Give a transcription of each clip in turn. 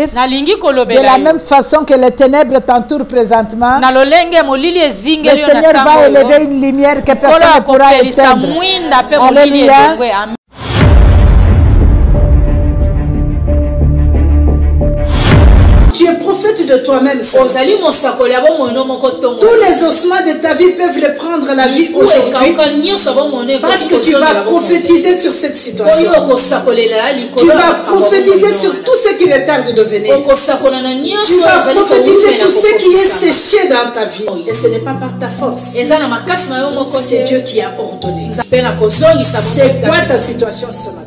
De la même façon que les ténèbres t'entourent présentement, le Seigneur va élever une lumière que personne ne pourra éteindre. Alléluia. Tu es prophète de toi-même. Tous les ossements de ta vie peuvent reprendre la vie aujourd'hui. Parce que tu vas prophétiser sur cette situation. Tu vas prophétiser sur tout ce qui est tarde de venir. Tu vas prophétiser tout ce qui est séché dans ta vie. Et ce n'est pas par ta force. C'est Dieu qui a ordonné. C'est quoi ta situation ce matin?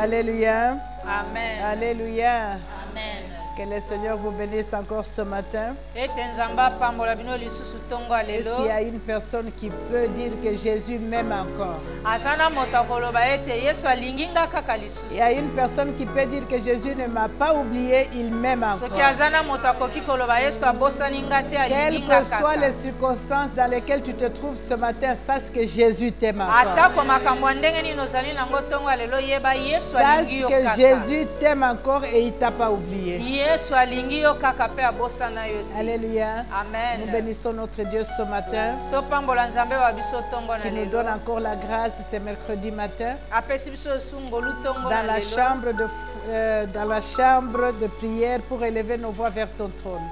Alléluia. Amen. Alléluia. Amen. Que le Seigneur vous bénisse encore ce matin. Et s'il y a une personne qui peut dire que Jésus m'aime encore. Il y a une personne qui peut dire que Jésus ne m'a pas oublié, il m'aime encore. Quelles que soient les circonstances dans lesquelles tu te trouves ce matin, sache que Jésus t'aime encore. Sache que Jésus t'aime encore et il ne t'a pas oublié. Alléluia. Amen. Nous bénissons notre Dieu ce matin. Qui nous donne encore la grâce ce mercredi matin. Dans la chambre de prière pour élever nos voix vers ton trône.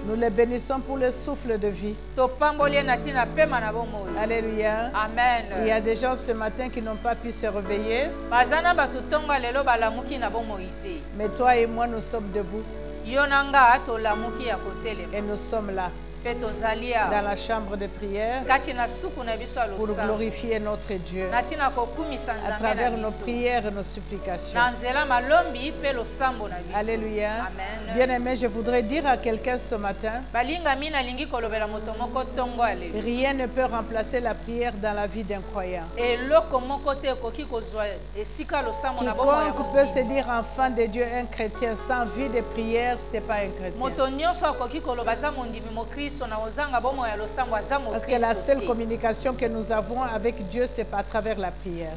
Nous les bénissons pour le souffle de vie. Alléluia. Amen. Il y a des gens ce matin qui n'ont pas pu se réveiller. Mais toi et moi, nous sommes debout. Et nous sommes là. Dans la chambre de prière pour glorifier notre Dieu à travers nos prières et nos supplications. Alléluia. Bien-aimé, je voudrais dire à quelqu'un ce matin, rien ne peut remplacer la prière dans la vie d'un croyant. Quiconque peut se dire enfant de Dieu, un chrétien sans vie de prière, ce n'est pas un chrétien. Parce que la seule communication que nous avons avec Dieu, c'est à travers la prière.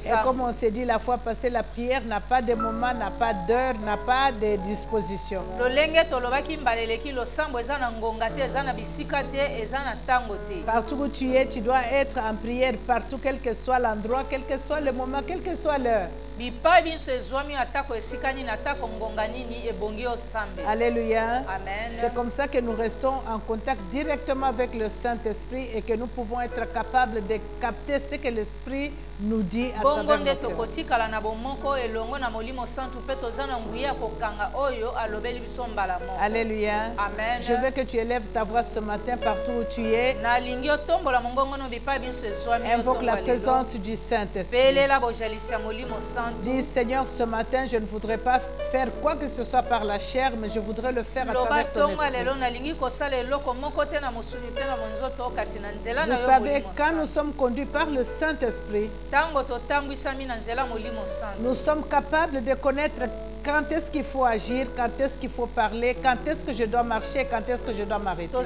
Et comme on s'est dit la fois passée, la prière n'a pas de moment, n'a pas d'heure, n'a pas de disposition. Partout où tu es, tu dois être en prière, partout, quel que soit l'endroit, quel que soit le moment, quelle que soit l'heure. Alléluia. C'est comme ça que nous restons en contact directement avec le Saint-Esprit et que nous pouvons être capables de capter ce que l'Esprit nous dit à travers notre cœur. Alléluia. Amen. Je veux que tu élèves ta voix ce matin partout où tu es. Invoque la présence du Saint-Esprit. Dis, Seigneur, ce matin, je ne voudrais pas faire quoi que ce soit par la chair, mais je voudrais le faire à travers ton esprit. Vous savez, quand nous sommes conduits par le Saint-Esprit, nous sommes capables de connaître quand est-ce qu'il faut agir, quand est-ce qu'il faut parler, quand est-ce que je dois marcher, quand est-ce que je dois m'arrêter.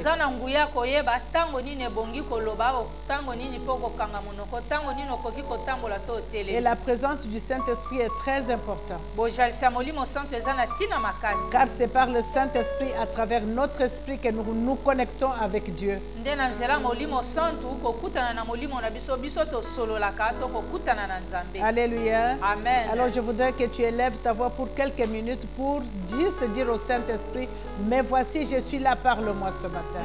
Et la présence du Saint-Esprit est très importante. Car c'est par le Saint-Esprit, à travers notre esprit, que nous nous connectons avec Dieu. Alléluia. Amen. Alors je voudrais que tu élèves ta voix pour quelques minutes pour juste dire au Saint-Esprit, mais voici, je suis là, parle-moi ce matin.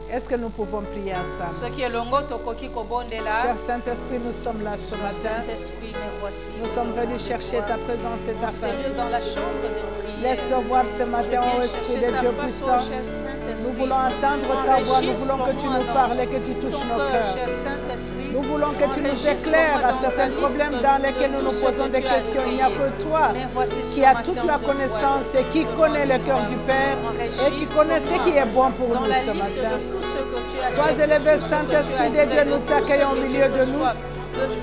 Est-ce que nous pouvons prier ensemble? Cher Saint-Esprit, nous sommes là ce matin. Nous sommes venus chercher ta présence et ta face. Laisse-nous voir ce matin, ô Esprit de Dieu puissant. Nous voulons entendre ta voix, nous voulons que tu nous parles et que tu touches nos cœurs. Nous voulons que tu nous éclaires à certains problèmes dans lesquels nous nous posons des questions. Il n'y a que toi qui as toute la connaissance et qui connaît le cœur du Père et qui connaît ce qui est bon pour nous ce matin. Sois élevé, Saint-Esprit de Dieu, nous t'accueillons au milieu de nous.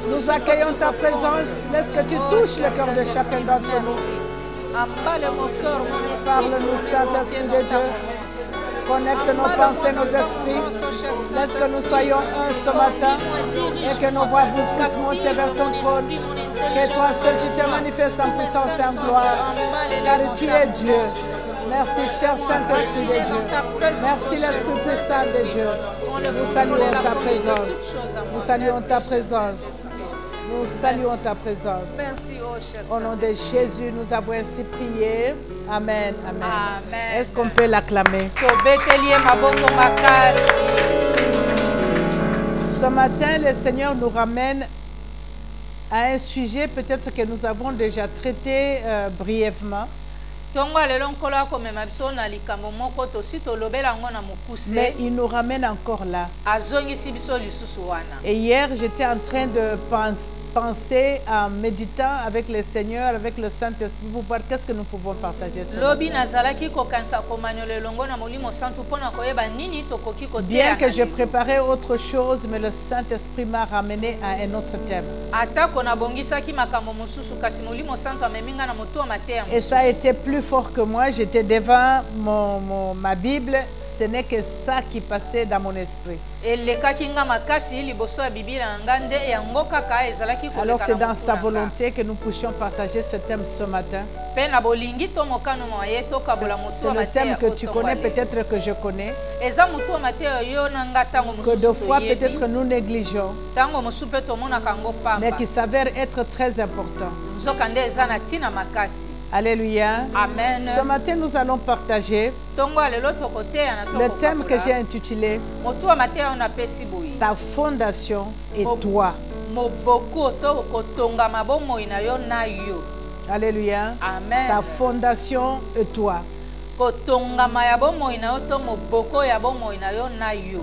Nous accueillons ta présence. Laisse que tu touches le cœur de chacun d'entre nous. Parle-nous, Saint-Esprit de Dieu. Connecte nos pensées, nos esprits. Laisse que nous soyons un ce matin et que nos voix vous puissent monter vers ton trône. Que toi seul tu te manifestes en puissance et en gloire. Car tu es Dieu. Merci, cher Saint-Esprit de Dieu. Merci, l'Esprit Saint de Dieu. Nous saluons ta présence. Nous saluons ta présence. Nous saluons ta présence. Merci, oh cher Au nom de Jésus, nous avons ainsi prié. Amen. Amen. Est-ce qu'on peut l'acclamer? Ce matin, le Seigneur nous ramène à un sujet peut-être que nous avons déjà traité brièvement. Mais il nous ramène encore là. Et hier, j'étais en train de penser en méditant avec le Seigneur, avec le Saint-Esprit, pour voir qu'est-ce que nous pouvons partager ce matin. Bien que je préparais autre chose, mais le Saint-Esprit m'a ramené à un autre thème. Et ça a été plus fort que moi. J'étais devant ma Bible. Ce n'est que ça qui passait dans mon esprit. Alors c'est dans sa volonté que nous puissions partager ce thème ce matin. C'est le thème que tu connais, peut-être que je connais. Que de fois peut-être nous négligeons, mais qui s'avère être très important. Alléluia. Amen. Ce matin, nous allons partager le thème que j'ai intitulé Ta fondation et toi. Alléluia. Amen. Ta fondation et toi.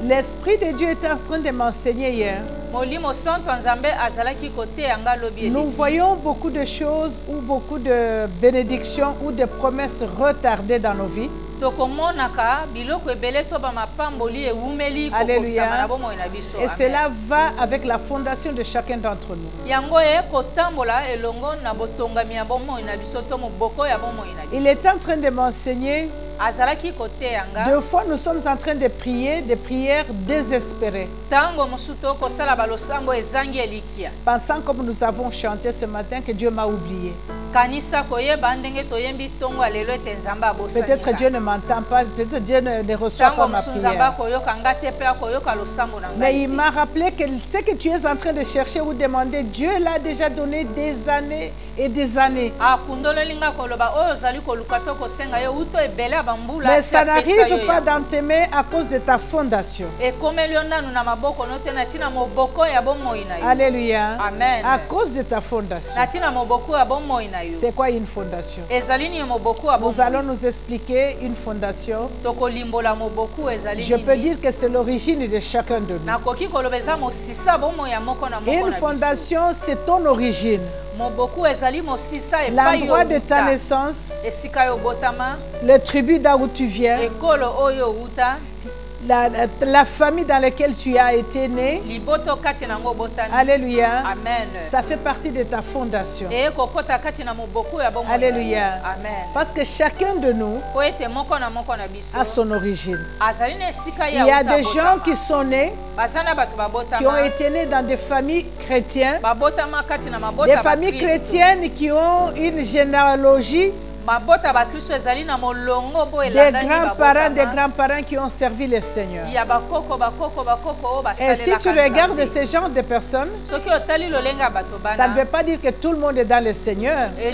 L'Esprit de Dieu était en train de m'enseigner hier. Nous voyons beaucoup de choses ou beaucoup de bénédictions ou de promesses retardées dans nos vies. Alléluia. Et cela va avec la fondation de chacun d'entre nous. Il est en train de m'enseigner. Deux fois, nous sommes en train de prier des prières désespérées. Pensant comme nous avons chanté ce matin que Dieu m'a oublié. Peut-être Dieu ne m'entend pas, peut-être Dieu ne reçoit pas ma prière. Mais il m'a rappelé que ce que tu es en train de chercher ou demander, Dieu l'a déjà donné des années et des années. Mais ça n'arrive pas dans tes mains à cause de ta fondation. Alléluia. Amen. À cause de ta fondation. C'est quoi une fondation? Nous allons nous expliquer une fondation. Je peux dire que c'est l'origine de chacun de nous. Une fondation, c'est ton origine. L'endroit de ta naissance, le tribu d'où tu viens, la famille dans laquelle tu as été né. Alléluia. Amen. Ça fait partie de ta fondation. Alléluia. Amen. Parce que chacun de nous a son origine. Il y a des gens qui sont nés, qui ont été nés dans des familles chrétiennes, des familles chrétiennes qui ont une généalogie, des grands-parents qui ont servi le Seigneur. Et si tu regardes ce genre de personnes, ça ne veut pas dire que tout le monde est dans le Seigneur. Mais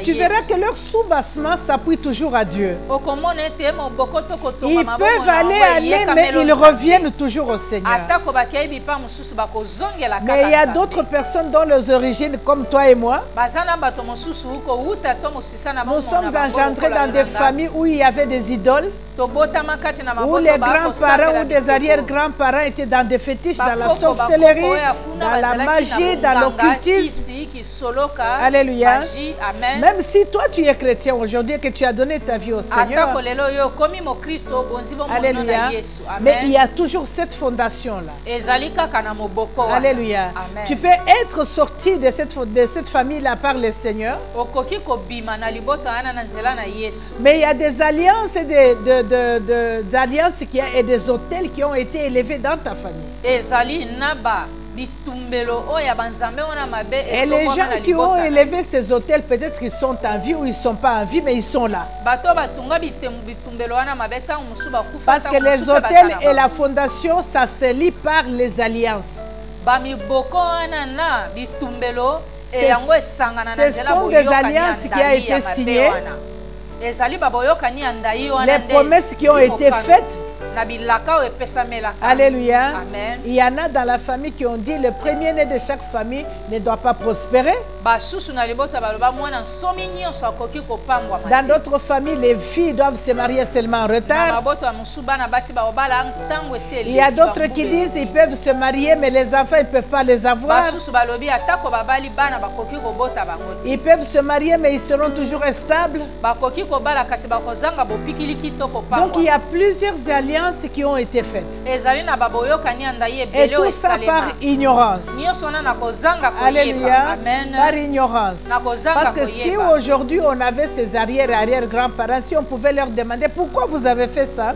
tu verras que leur soubassement s'appuie toujours à Dieu. Ils peuvent aller, mais ils reviennent toujours au Seigneur. Mais il y a d'autres personnes dont les origines, comme toi et moi, nous sommes engendrés dans des familles où il y avait des idoles, où les grands-parents ou des arrière-grands-parents étaient dans des fétiches, dans la sorcellerie, dans la magie, dans l'occultisme. Alléluia. Même si toi tu es chrétien aujourd'hui, que tu as donné ta vie au Seigneur, alléluia, mais il y a toujours cette fondation-là. Alléluia. Tu peux être sorti de cette famille-là par le Seigneur. Mais il y a des alliances et des hôtels qui ont été élevés dans ta famille. Et les gens qui ont élevé ces hôtels, peut-être ils sont en vie ou ils ne sont pas en vie, mais ils sont là. Parce que les hôtels et la fondation, ça se lie par les alliances. Ce sont des alliances qui ont été signées, les promesses qui ont été faites, Alléluia. Amen. Il y en a dans la famille qui ont dit le premier-né de chaque famille ne doit pas prospérer. Dans d'autres familles, les filles doivent se marier seulement en retard. Il y a d'autres qui disent qu'ils peuvent se marier, mais les enfants ne peuvent pas les avoir. Ils peuvent se marier, mais ils seront toujours instables. Donc il y a plusieurs alliances qui ont été faites. Et tout ça par ignorance. Alléluia. Amen. Par ignorance. Parce que si aujourd'hui on avait ces arrière-grands-parents, si on pouvait leur demander pourquoi vous avez fait ça,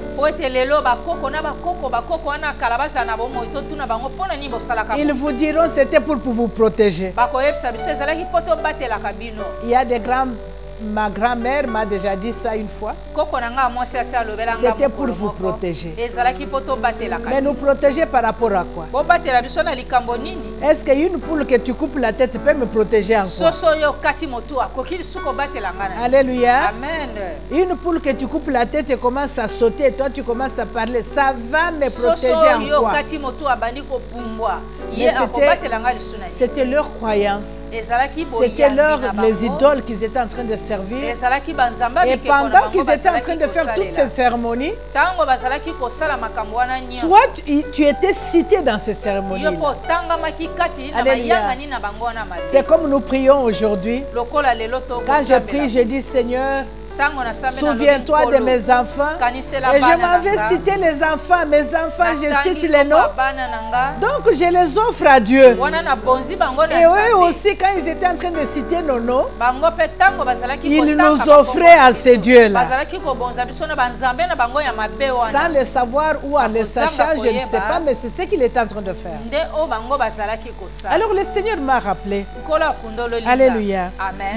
ils vous diront c'était pour vous protéger. Il y a des grands... Ma grand-mère m'a déjà dit ça une fois. C'était pour vous protéger. Mais nous protéger par rapport à quoi? Est-ce qu'une poule que tu coupes la tête peut me protéger en quoi? Alléluia. Amen. Une poule que tu coupes la tête et commence à sauter et toi tu commences à parler, ça va me protéger en quoi? C'était leur croyance. C'était les idoles qu'ils étaient en train de servir. Et pendant qu'ils étaient en train de faire toutes ces cérémonies, toi tu étais cité dans ces cérémonies. C'est comme nous prions aujourd'hui. Quand je prie, je dis Seigneur, souviens-toi de mes enfants. Et je m'avais cité les enfants. Mes enfants, je cite les noms. Donc je les offre à Dieu. Et eux aussi, quand ils étaient en train de citer nos noms, ils nous offraient à ces dieux-là. Sans le savoir ou en le sachant, je ne sais pas, mais c'est ce qu'il est en train de faire. Alors le Seigneur m'a rappelé. Alléluia.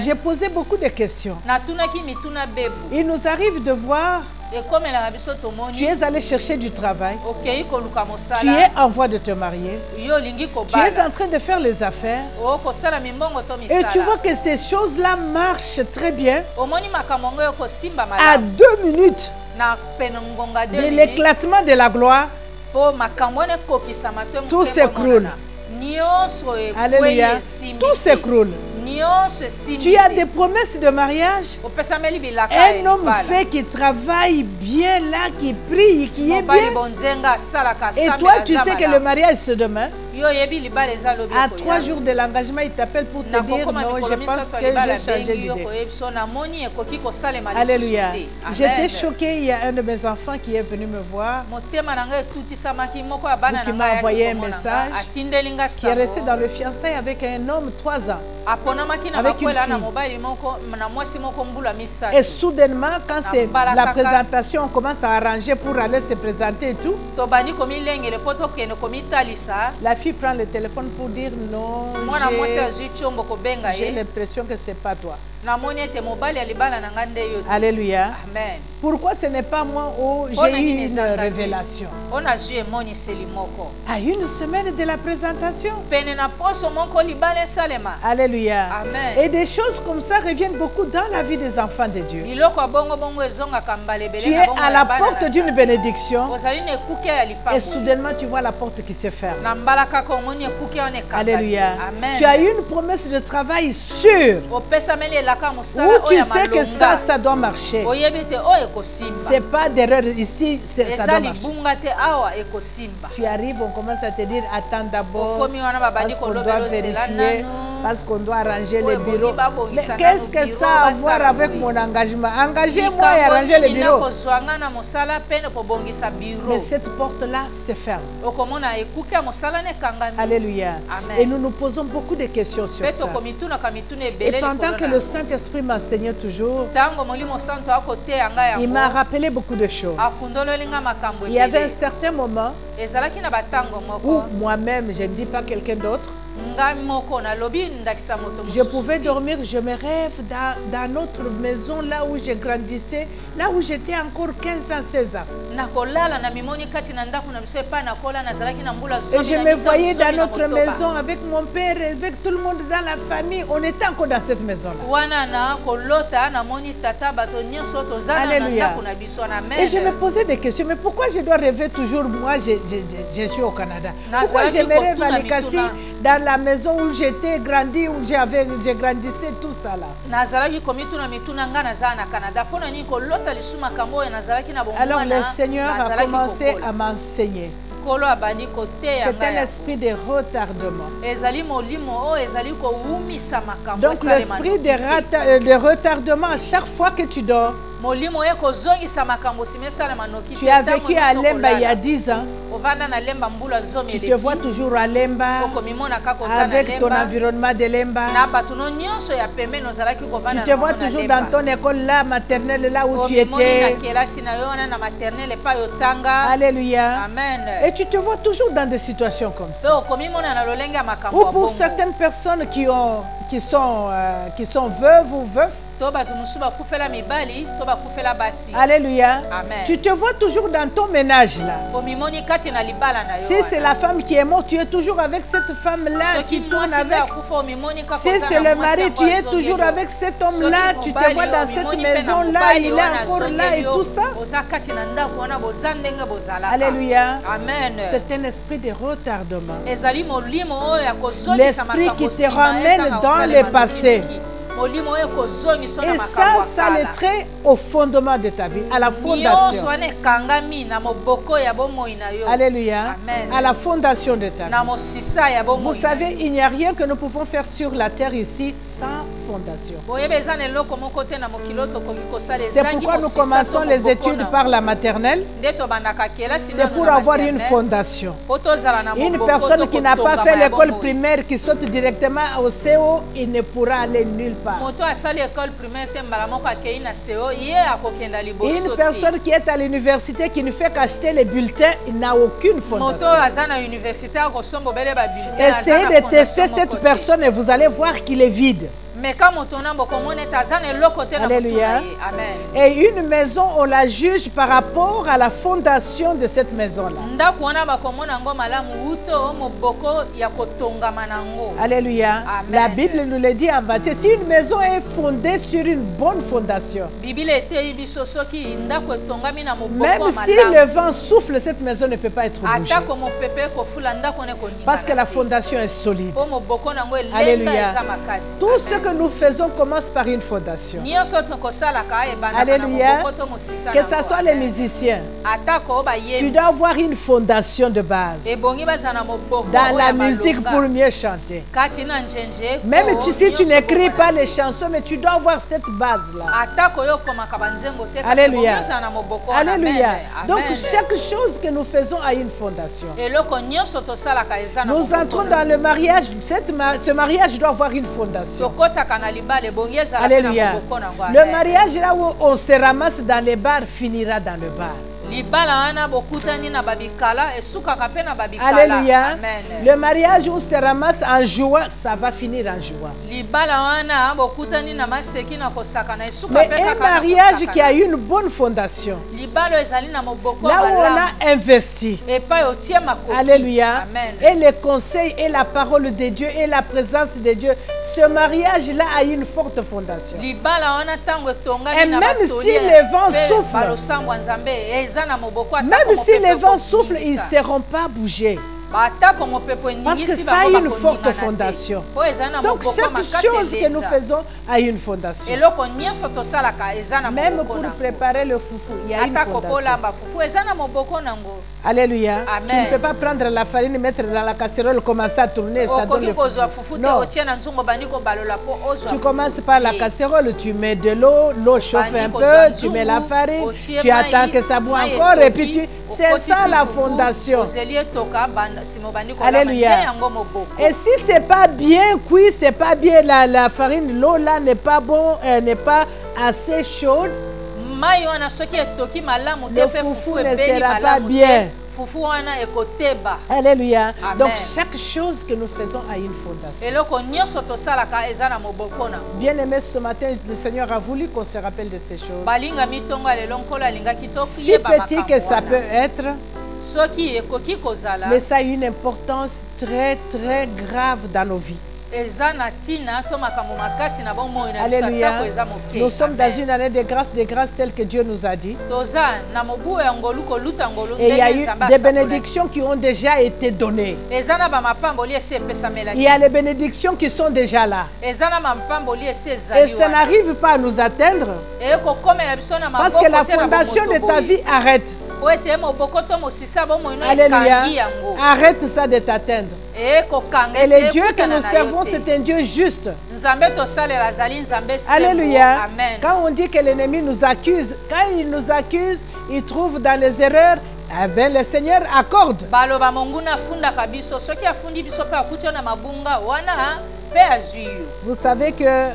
J'ai posé beaucoup de questions. Il nous arrive de voir, tu es allé chercher du travail, tu es en voie de te marier, tu es en train de faire les affaires, et tu vois que ces choses-là marchent très bien. À 2 minutes de l'éclatement de la gloire, tout s'écroule. Alléluia. Tout s'écroule. Tu as des promesses de mariage. Un homme fait qui travaille bien là, qui prie, qui est bien. Et toi, tu sais que le mariage c'est demain. À 3 jours de l'engagement, il t'appelle pour te dire non, je pense que j'ai changé d'idée. Alléluia. J'étais choquée, il y a un de mes enfants qui est venu me voir, qui m'a envoyé un message, qui est resté dans le fiançailles avec un homme 3 ans. Avec une fille. Et soudainement, quand c'est la présentation, on commence à arranger pour aller se présenter et tout. La fille prend le téléphone pour dire non, j'ai l'impression que c'est pas toi. Alléluia. Amen. Pourquoi ce n'est pas moi où j'ai eu une révélation? À 1 semaine de la présentation. Alléluia. Amen. Et des choses comme ça reviennent beaucoup dans la vie des enfants de Dieu. Tu es à la porte d'une bénédiction et soudainement tu vois la porte qui se ferme. Alléluia. Amen. Tu as une promesse de travail sûre. Où tu sais que ça doit marcher. C'est pas d'erreur ici, ça doit marcher. Tu arrives, on commence à te dire attends d'abord, parce qu'on doit vérifier, parce qu'on doit arranger le bureau. Mais qu'est-ce que ça a à voir avec mon engagement? Engagez-moi et arrangez le bureau. Mais cette porte-là se ferme. Alléluia. Amen. Et nous nous posons beaucoup de questions sur ça. Et pendant que le Saint-Esprit m'enseignait toujours, il m'a rappelé beaucoup de choses. Il y avait un certain moment où moi-même, je ne dis pas quelqu'un d'autre, Je pouvais dormir, je me rêve dans notre maison, là où je grandissais, là où j'étais encore 15 ans, 16 ans. Et je me voyais dans notre maison avec mon père, avec tout le monde dans la famille. On était encore dans cette maison-là. Alléluia. Et je me posais des questions. Mais pourquoi je dois rêver toujours, moi, je suis au Canada? Pourquoi je me rêve à Likasi, dans la maison où j'étais grandi, où j'ai grandissé, tout ça là? Alors le Seigneur a commencé à m'enseigner. C'est un esprit de retardement. Donc l'esprit de retardement, à chaque fois que tu dors, tu as vécu à Lemba il y a 10 ans. Tu te vois toujours à Lemba, avec ton environnement de Lemba. Tu te vois toujours dans ton école là, maternelle, là où tu étais. Alléluia. Amen. Et tu te vois toujours dans des situations comme ça. Ou pour certaines personnes qui sont veuves ou veufs, alléluia. Amen. Tu te vois toujours dans ton ménage là. Si c'est la femme qui est morte, tu es toujours avec cette femme là qui tourne avec. Si c'est le mari, tu es toujours avec cet homme là. Tu te vois dans cette maison là, il est encore là et tout ça. Alléluia. Amen. C'est un esprit de retardement. L'esprit qui te ramène dans le passé. Et ça le trait au fondement de ta vie, à la fondation. Alléluia. Amen. À la fondation de ta vie. Vous savez, il n'y a rien que nous pouvons faire sur la terre ici sans fondation. C'est pourquoi nous commençons les études par la maternelle. C'est pour avoir une fondation. Une personne qui n'a pas fait l'école primaire, qui saute directement au CO, il ne pourra aller nulle part. Une personne qui est à l'université, qui ne fait qu'acheter les bulletins, il n'a aucune fondation. Essayez de tester cette personne et vous allez voir qu'il est vide. Alléluia. Et une maison, on la juge par rapport à la fondation de cette maison-là. Alléluia. Amen. La Bible nous le dit en Matthieu. Si une maison est fondée sur une bonne fondation, même si le vent souffle, cette maison ne peut pas être bougée. Parce que la fondation est solide. Alléluia. Tout ce que nous faisons commence par une fondation. Alléluia. Que ce soit les musiciens, tu dois avoir une fondation de base. Dans la musique pour mieux chanter. Même si tu n'écris pas les chansons, mais tu dois avoir cette base-là. Alléluia. Alléluia. Donc chaque chose que nous faisons a une fondation. Nous entrons dans le mariage. Ce mariage doit avoir une fondation. Alléluia. Le mariage là où on se ramasse dans les bars finira dans le bar. Alléluia. Amen. Le mariage où se ramasse en joie, ça va finir en joie. Mais un mariage qui a une bonne fondation, là où on a investi, alléluia, amen, et les conseils et la parole de Dieu et la présence de Dieu, ce mariage-là a une forte fondation. Et même si les vents soufflent, même si les vents soufflent, ils ne seront pas bougés. Parce que ça a une forte fondation. Donc chaque chose que nous faisons a une fondation. Même pour préparer le foufou, il y a une fondation. Alléluia. Amen. Tu ne peux pas prendre la farine, mettre dans la casserole, commencer à tourner. Ça donne le foufou. Non. Tu commences par la casserole, tu mets de l'eau, l'eau chauffe un peu, tu mets la farine, tu attends que ça boue encore et puis c'est ça la fondation. Alléluia. Et si c'est pas bien cuit, c'est pas bien la farine, l'eau là n'est pas bon, n'est pas assez chaude, le foufou ne sera pas bien. Alléluia. Donc chaque chose que nous faisons a une fondation. Bien aimé, ce matin, le Seigneur a voulu qu'on se rappelle de ces choses. Si petit que ça peut être, mais ça a une importance très très grave dans nos vies. Alléluia. Nous sommes dans une année de grâce telle que Dieu nous a dit. Et il y a eu des bénédictions qui ont déjà été données. Il y a les bénédictions qui sont déjà là. Et ça n'arrive pas à nous atteindre parce que la fondation de ta vie arrête. Alléluia. Arrête ça de t'atteindre. Et le Dieu que nous servons, c'est un Dieu juste. Alléluia. Quand on dit que l'ennemi nous accuse, quand il nous accuse, il trouve dans les erreurs, eh bien, le Seigneur accorde. Vous savez que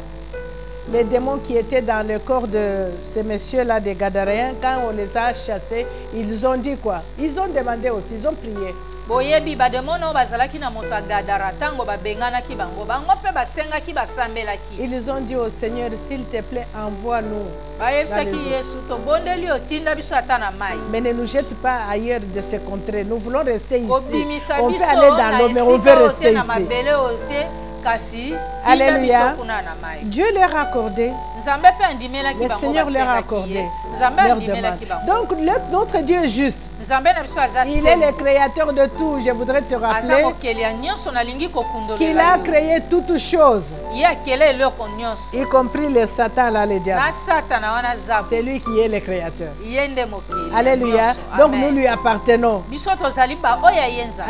les démons qui étaient dans le corps de ces messieurs-là, des Gadaréens, quand on les a chassés, ils ont dit quoi? Ils ont demandé aussi, ils ont prié. Ils ont dit au Seigneur, s'il te plaît, envoie-nous. Mais ne nous jette pas ailleurs de ces contrées. Nous voulons rester ici. On peut aller dans l'eau, mais on veut rester ici. Alléluia. Dieu leur a accordé. Le Seigneur leur a accordé leur demande. Donc notre Dieu est juste. Il est le créateur de tout. Je voudrais te rappeler qu'il a créé toutes choses, y compris le Satan, là, le diable. C'est lui qui est le créateur. Alléluia. Donc nous lui appartenons.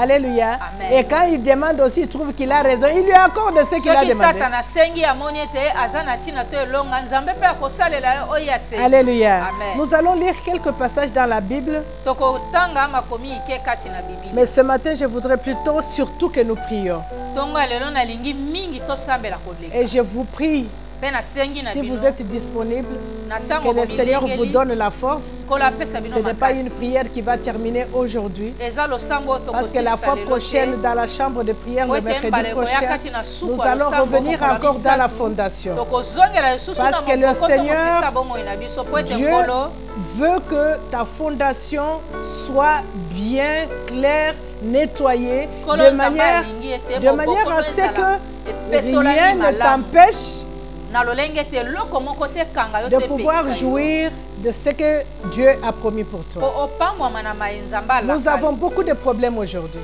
Alléluia. Et quand il demande aussi, il trouve qu'il a raison, il lui accorde ce qu'il a demandé. Alléluia. Nous allons lire quelques passages dans la Bible. Mais ce matin, je voudrais plutôt surtout que nous prions. Et je vous prie, si vous êtes disponible, que le Seigneur vous donne la force. Ce n'est pas une prière qui va terminer aujourd'hui. Parce que la fois prochaine, dans la chambre de prière, le mercredi prochain, nous allons revenir encore dans la fondation. Parce que le Seigneur, Dieu, veut que ta fondation soit bien claire, nettoyée, de manière à ce que rien ne t'empêche de pouvoir jouir de ce que Dieu a promis pour toi. Nous avons beaucoup de problèmes aujourd'hui.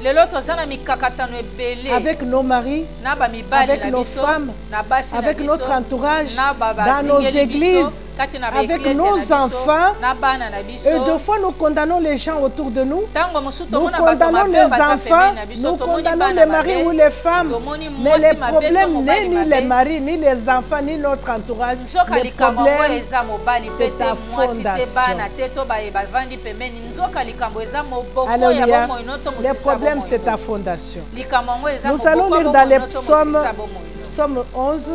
Avec nos maris, avec nos femmes, avec notre entourage, dans nos églises, avec nos enfants. Et deux fois, nous condamnons les gens autour de nous. Nous condamnons les enfants, nous condamnons les maris ou les femmes. Mais les problèmes n'est ni les maris, ni les enfants, ni notre entourage. Les problèmes, c'est ta fondation. Alléluia. Les problèmes, c'est ta fondation. Nous allons lire dans les psaumes, psaume 11,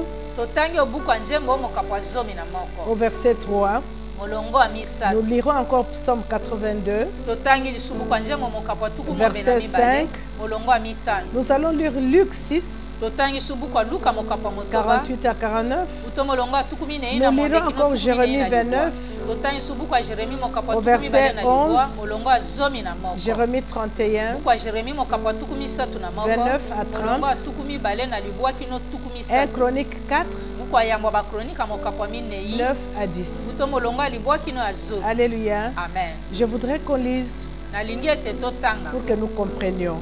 au verset 3. Nous lirons encore psaume 82, verset 5. Nous allons lire Luc 6, 48 à 49. Nous lirons encore Jérémie 29, au verset 11, Jérémie 31, 29 à 30, 1 Chronique 4, 9 à 10. Alléluia. Amen. Je voudrais qu'on lise pour que nous comprenions.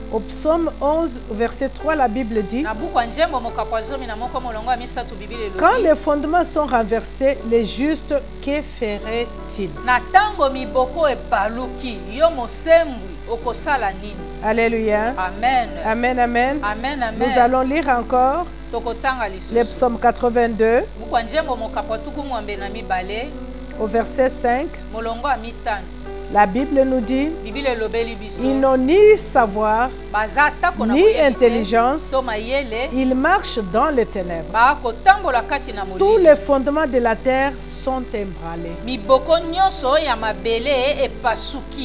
Au psaume 11, verset 3, la Bible dit: quand les fondements sont renversés, les justes, que ferait-il? Alléluia. Amen. Amen, amen. Amen, amen. Nous allons lire encore le psaume 82, au verset 5. La Bible nous dit, ils n'ont ni savoir, ni intelligence, ils marchent dans les ténèbres. Tous les fondements de la terre sont ébranlés.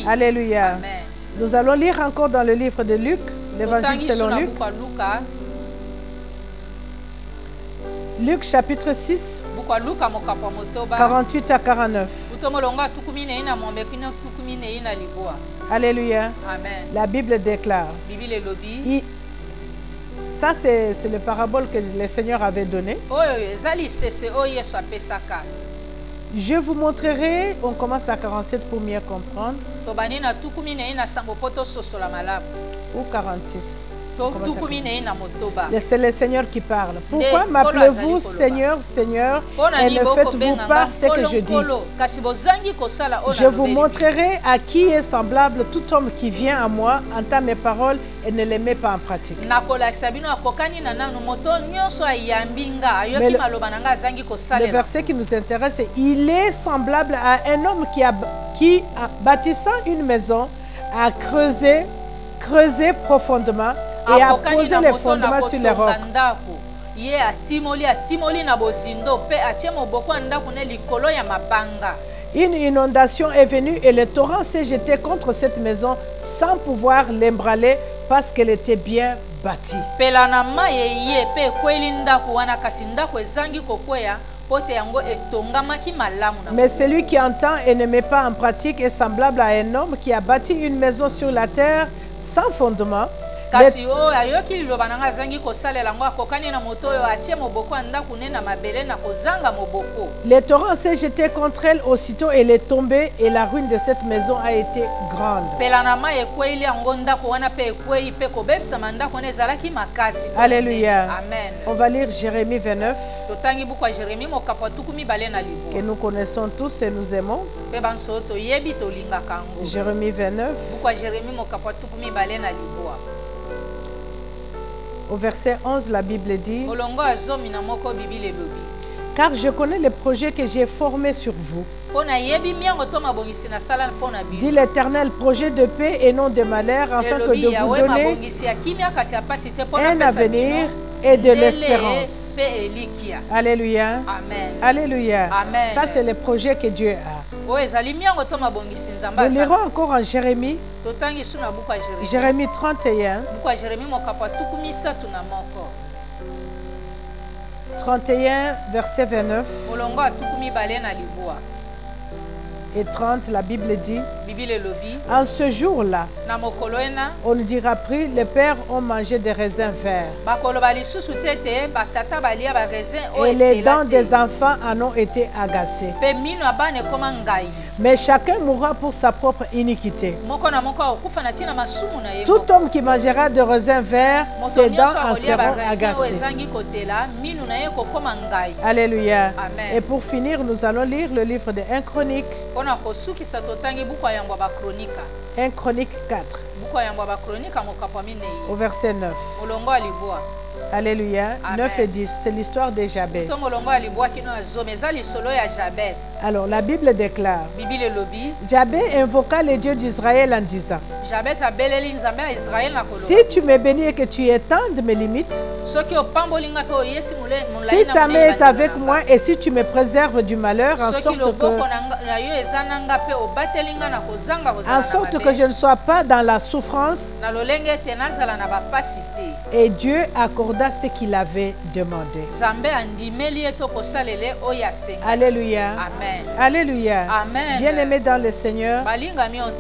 Alléluia. Amen. Nous allons lire encore dans le livre de Luc, l'évangile selon Luc. Luc chapitre 6, 48 à 49. Alléluia. Amen. La Bible déclare. Ça, c'est le parabole que le Seigneur avait donné. Je vous montrerai, on commence à 47 pour mieux comprendre. Ou 46. C'est le Seigneur qui parle. Pourquoi m'appelez-vous Seigneur, Seigneur, et ne faites-vous pas ce que je dis? Je vous montrerai à qui est semblable tout homme qui vient à moi, entend mes paroles et ne les met pas en pratique. Mais le verset qui nous intéresse, c'est il est semblable à un homme qui bâtissant une maison, a creusé profondément et a posé les fondements sur les rocs. Une inondation est venue et le torrent s'est jeté contre cette maison sans pouvoir l'ébranler parce qu'elle était bien bâtie. Mais celui qui entend et ne met pas en pratique est semblable à un homme qui a bâti une maison sur la terre sans fondement. Les torrents s'est jeté contre elle aussitôt, elle est tombée et la ruine de cette maison a été grande. Alléluia. Amen. On va lire Jérémie 29. Que nous connaissons tous et nous aimons. Jérémie 29. Au verset 11, la Bible dit: car je connais les projets que j'ai formés sur vous, dit l'Éternel, projet de paix et non de malheur, afin que de vous donner un avenir et de l'espérance. Alléluia. Amen. Alléluia. Amen. Ça, c'est le projet que Dieu a. Nous lirons encore en Jérémie. Jérémie 31. 31, verset 29. Et 30, la Bible dit: en ce jour-là, on ne dira plus les pères ont mangé des raisins verts et les dents des enfants en ont été agacées. Mais chacun mourra pour sa propre iniquité. Tout homme qui mangera de raisins verts, ses dents en seront agacées. Alléluia. Amen. Et pour finir, nous allons lire le livre de 1 Chronique. 1 Chronique 4. Au verset 9. Alléluia. Amen. 9 et 10. C'est l'histoire de Jabez. Alors la Bible déclare: Jabez invoqua les dieux d'Israël en disant: si tu me bénis et que tu étendes mes limites, si ta main est avec moi et si tu me préserves du malheur, en sorte que je ne sois pas dans la souffrance. Et Dieu accorda ce qu'il avait demandé. Alléluia. Amen. Alléluia. Amen. Bien-aimés dans le Seigneur,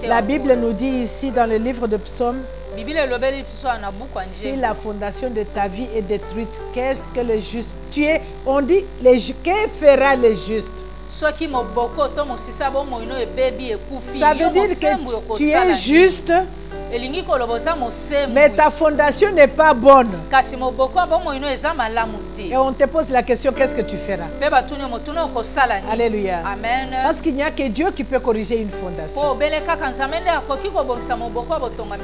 la Bible nous dit ici dans le livre de Psaumes: si la fondation de ta vie est détruite, qu'est-ce que le juste? On dit, que fera le juste? Ça veut dire que tu es juste Mais ta fondation n'est pas bonne. Et on te pose la question, qu'est-ce que tu feras? Alléluia. Amen. Parce qu'il n'y a que Dieu qui peut corriger une fondation.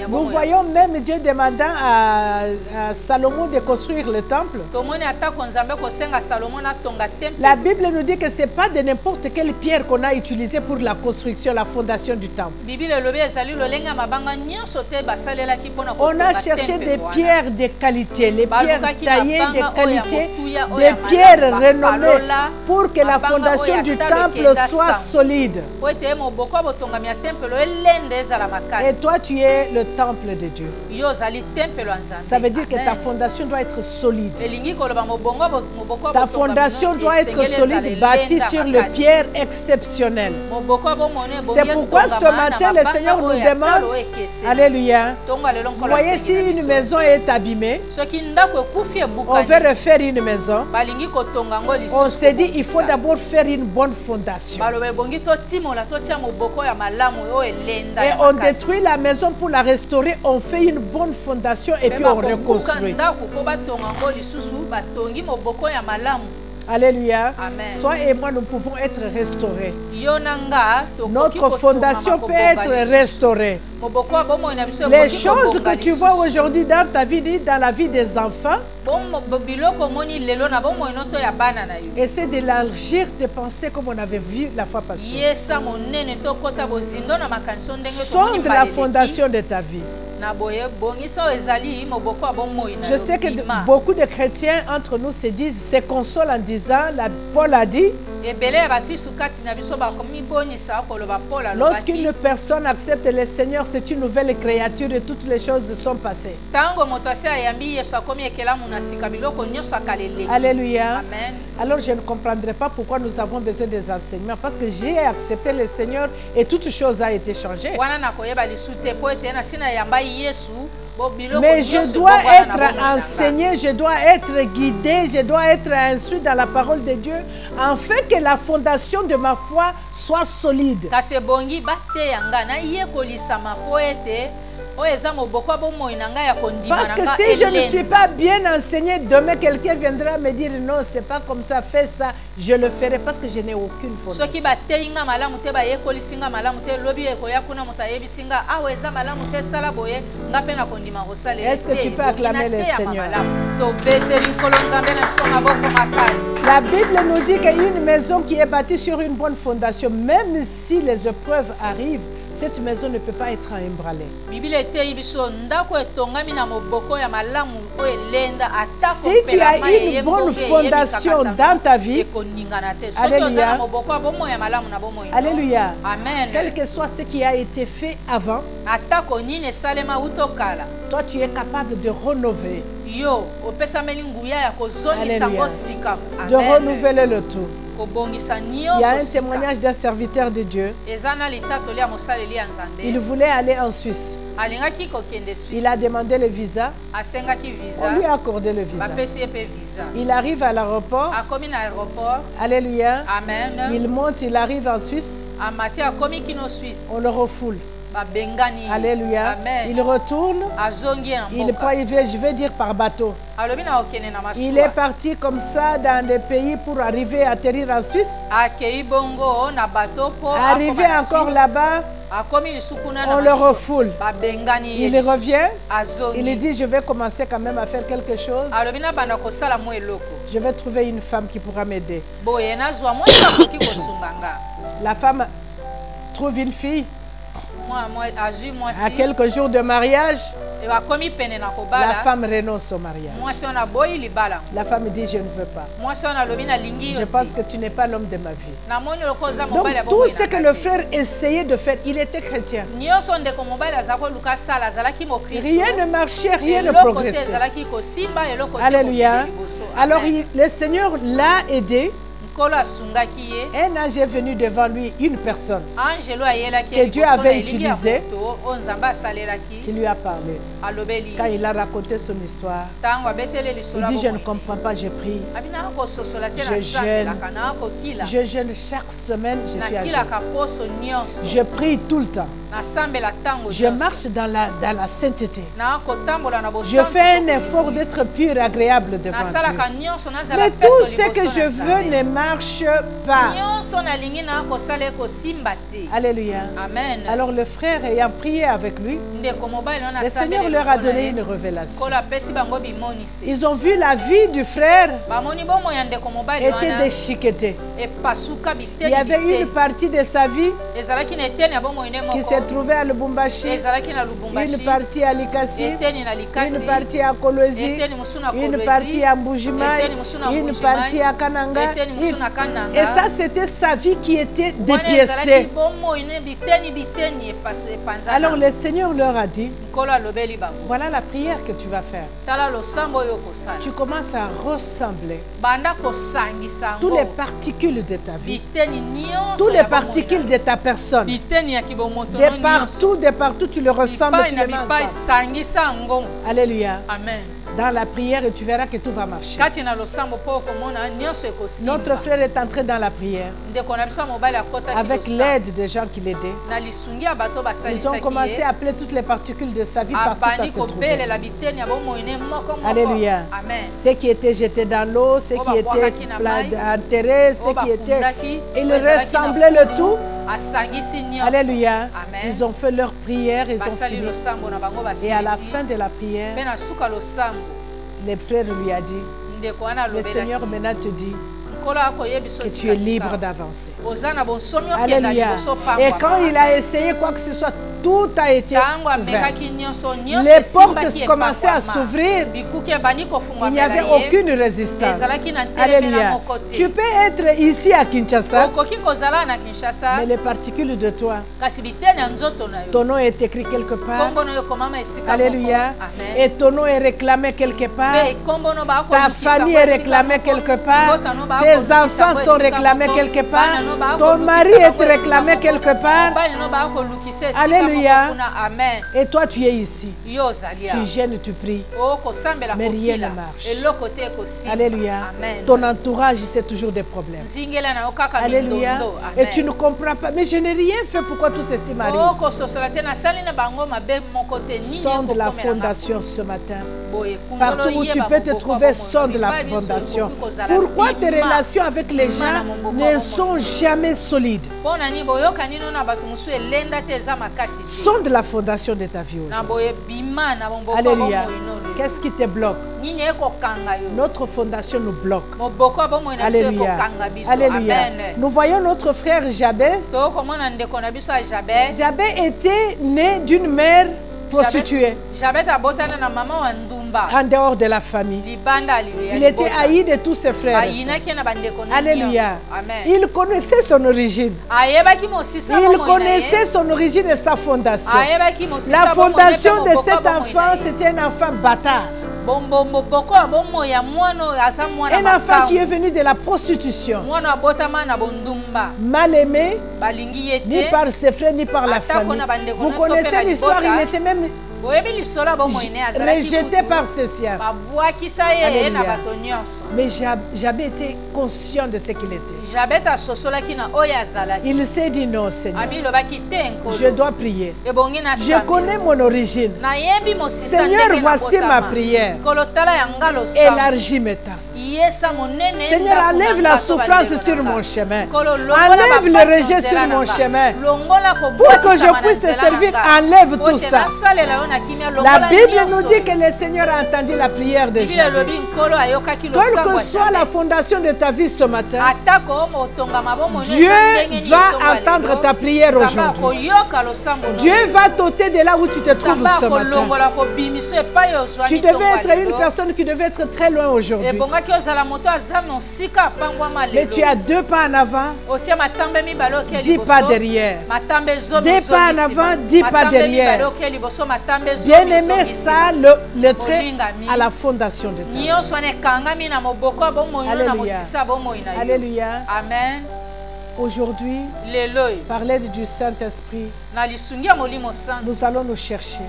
Nous voyons même Dieu demandant à Salomon de construire le temple. La Bible nous dit que ce n'est pas de n'importe quelle pierre qu'on a utilisée pour la construction, la fondation du temple. On a cherché des pierres de qualité, les pierres taillées de qualité, des pierres renommées pour que la fondation du temple soit solide. Et toi, tu es le temple de Dieu. Ça veut dire que ta fondation doit être solide. Ta fondation doit être solide, bâtie sur les pierres exceptionnelles. C'est pourquoi ce matin, le Seigneur nous demande, alléluia, vous voyez, si une maison est abîmée, on veut refaire une maison, on s'est dit, il faut d'abord faire une bonne fondation. Et on détruit la maison pour la restaurer, on fait une bonne fondation et puis on reconstruit. Alléluia. Amen. Toi et moi, nous pouvons être restaurés. Notre fondation peut être restaurée. Les choses que tu vois aujourd'hui dans ta vie, dans la vie des enfants, essaie d'élargir tes pensées comme on avait vu la fois passée. Sonde la fondation de ta vie. Je sais que beaucoup de chrétiens entre nous se consolent en disant, Paul a dit, lorsqu'une personne accepte le Seigneur, c'est une nouvelle créature et toutes les choses sont passées. Alléluia. Amen. Alors je ne comprendrai pas pourquoi nous avons besoin des enseignements, parce que j'ai accepté le Seigneur et toute chose a été changée. Mais je dois être enseigné, je dois être guidé, je dois être instruit dans la parole de Dieu, afin que la fondation de ma foi soit solide. Parce que si je ne suis pas bien enseigné, demain quelqu'un viendra me dire non, c'est pas comme ça, fais ça, je le ferai parce que je n'ai aucune fondation. Est-ce que tu peux acclamer le Seigneur? La Bible nous dit qu'une maison qui est bâtie sur une bonne fondation, même si les épreuves arrivent, cette maison ne peut pas être emballée. Si tu as une bonne fondation dans ta vie, alléluia, alléluia, Amen. Quel que soit ce qui a été fait avant, toi tu es capable de renouveler. De renouveler le tout. Il y a un témoignage d'un serviteur de Dieu. Il voulait aller en Suisse. Il a demandé le visa. On lui a accordé le visa. Il arrive à l'aéroport. Alléluia. Amen. Il monte, il arrive en Suisse. On le refoule. Alléluia. Amen. Il retourne. Il vient, je vais dire par bateau. Il est parti comme ça dans des pays pour arriver à atterrir en Suisse. Arrivé encore là-bas, on le refoule. Il revient. Il dit, je vais commencer quand même à faire quelque chose. Je vais trouver une femme qui pourra m'aider. La femme trouve une fille. À quelques jours de mariage, la femme renonce au mariage. La femme dit, je ne veux pas. Je pense que tu n'es pas l'homme de ma vie. Donc tout ce que le frère essayait de faire, il était chrétien. Rien ne marchait, rien ne progressait. Alléluia. Alors le Seigneur l'a aidé. Un ange est venu devant lui, une personne que Dieu avait utilisée, qui lui a parlé. Quand il a raconté son histoire, il dit, je ne comprends pas, je prie, je jeûne chaque semaine, je suis à jeûne. Je prie tout le temps. Je marche dans la sainteté. Je fais un effort d'être pur et agréable devant Dieu. Mais tout ce que je veux ne marche pas. Alléluia. Amen. Alors le frère ayant prié avec lui, le Seigneur leur a donné une révélation. Ils ont vu la vie du frère était déchiquetée. Il y avait une partie de sa vie qui s'est trouvée à Lubumbashi, une partie à Likasi, une partie à Kolwezi, une partie à Mbujimai, une partie à Kananga. Et ça, c'était sa vie qui était dépiécée. Alors le Seigneur leur a dit, voilà la prière que tu vas faire. Tu commences à ressembler toutes les particules de ta vie, toutes les particules de ta personne. De partout, tu le ressembles. Alléluia. Amen. Dans la prière, et tu verras que tout va marcher. Notre frère est entré dans la prière avec l'aide des gens qui l'aidaient. Ils ont commencé à appeler toutes les particules de sa vie partout à se trouver. Alléluia. Ceux qui étaient jetés dans l'eau, ceux qui étaient enterrés, ceux qui étaient... Ils ressemblaient le tout. Alléluia. Ils ont fait leur prière, ils ont fini. Et à la fin de la prière, le frère lui a dit, le Seigneur maintenant te dit que tu es libre d'avancer. Alléluia. Et quand il a essayé quoi que ce soit, tout a été ouvert. Les portes commençaient à s'ouvrir. Il n'y avait aucune résistance. Alléluia. Tu peux être ici à Kinshasa, mais les particules de toi, ton nom est écrit quelque part. Alléluia. Et ton nom est réclamé quelque part. Ta famille est réclamée quelque part. Tes enfants sont réclamés quelque part. Ton mari est réclamé quelque part. Alléluia. Et toi tu es ici. Tu gênes, tu pries. Mais rien ne marche. Alléluia. Ton entourage, c'est toujours des problèmes. Alléluia. Et tu ne comprends pas. Mais je n'ai rien fait. Pourquoi tout ceci m'arrive? Sonde la fondation ce matin. Partout où tu peux te trouver, sonde la fondation. Pourquoi tes relations avec les gens ne sont jamais solides? Sonde la fondation de ta vie aujourd'hui. Alléluia. Qu'est-ce qui te bloque? Notre fondation nous bloque. Alléluia. Alléluia. Nous voyons notre frère Jabé. Jabé était né d'une mère prostituée. En dehors de la famille. Il était haï de tous ses frères. Alléluia. Il connaissait son origine. Il connaissait son origine et sa fondation. La fondation de cet enfant, c'était un enfant bâtard. Un enfant qui est venu de la prostitution. Mal aimé, ni par ses frères, ni par la famille. Vous connaissez l'histoire, il était même rejeté par ses siens. Mais j'avais été conscient de ce qu'il était. Il s'est dit non, Seigneur. Je dois prier. Je connais mon origine. Seigneur, voici ma prière. Élargis mes temps. Seigneur, enlève la souffrance sur mon chemin. Enlève le rejet sur mon chemin. Pour que je puisse te servir, enlève tout ça. La Bible nous dit que le Seigneur a entendu la prière de Jésus. Quelle que soit la fondation de ta vie ce matin, Dieu va entendre ta prière aujourd'hui. Dieu va t'ôter de là où tu te trouves ce matin. Tu devais être une personne qui devait être très loin aujourd'hui. Mais tu as 2 pas en avant, 10 pas derrière. 2 pas en avant, 10 pas derrière. Bien-aimé, ça, le trait à la fondation de ta vie. Alléluia. Alléluia. Amen. Aujourd'hui, par l'aide du Saint-Esprit, nous allons nous chercher.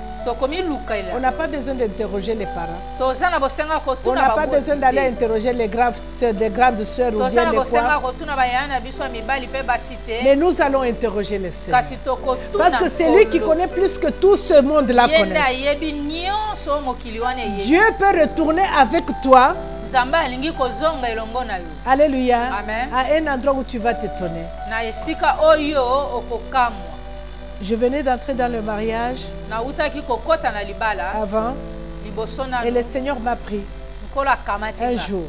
On n'a pas besoin d'interroger les parents. On n'a pas besoin d'aller interroger les grandes sœurs ou bien les quoi. Mais nous allons interroger les sœurs. Parce que c'est lui qui connaît plus que tout ce monde-là connaît. Dieu peut retourner avec toi. Alléluia. À un endroit où tu vas t'étonner. Je venais d'entrer dans le mariage avant et le Seigneur m'a pris un jour.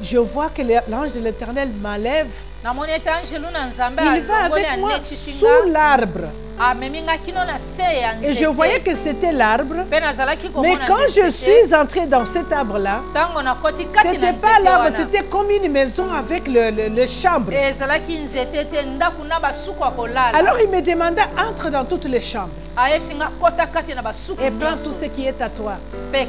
Je vois que l'ange de l'Éternel m'enlève. Il va avec moi sous l'arbre. Et je voyais que c'était l'arbre. Mais quand je suis entrée dans cet arbre-là, ce n'était pas l'arbre, c'était comme une maison avec le chambre. Alors il me demanda, entre dans toutes les chambres. Et prends tout ce qui est à toi. Bien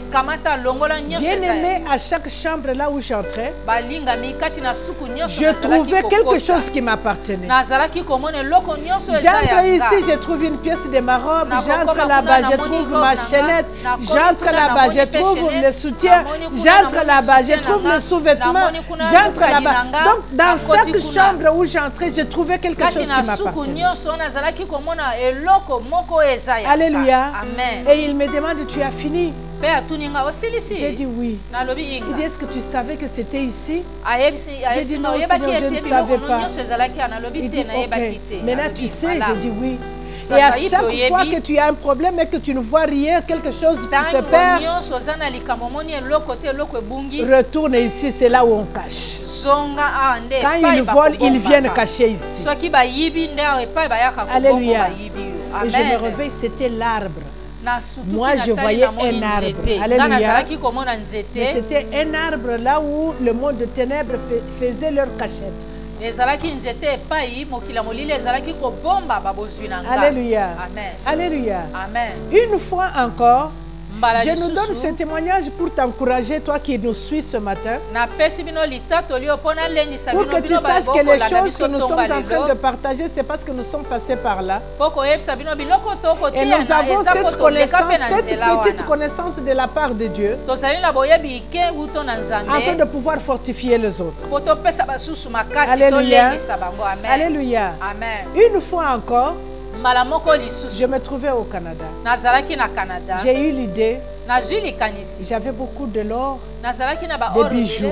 aimé, à chaque chambre là où j'entrais, je trouvais quelque chose qui m'appartenait. J'entre ici, je trouve une pièce de ma robe. J'entre là-bas, je trouve ma chaînette. J'entre là-bas, je trouve le soutien. J'entre là-bas, je trouve le sous-vêtement. J'entre là-bas. Donc, dans chaque chambre où j'entrais, je trouvais quelque chose qui m'appartenait. Alléluia. Et il me demande, tu as fini? J'ai dit oui. Il dit, est-ce que tu savais que c'était ici? J'ai dit non, Seigneur, je ne savais pas. Il dit, ok. Maintenant tu sais, j'ai dit oui. Et à chaque fois que tu as un problème et que tu ne vois rien, quelque chose qui se perd, retourne ici, c'est là où on cache. Quand ils volent, ils viennent cacher ici. Alléluia. Et je me réveille, c'était l'arbre. Moi, je voyais un arbre. Alléluia. Mais c'était un arbre là où le monde de ténèbres faisait leur cachette. Alléluia. Amen. Alléluia. Amen. Une fois encore, je nous donne ce témoignage pour t'encourager, toi qui nous suis ce matin, pour que tu saches que les choses que nous sommes en train de partager, c'est parce que nous sommes passés par là. Et nous avons cette connaissance, cette petite connaissance de la part de Dieu, afin de pouvoir fortifier les autres. Alléluia. Alléluia. Une fois encore, je me trouvais au Canada. J'ai eu l'idée. J'avais beaucoup de l'or, des bijoux. Je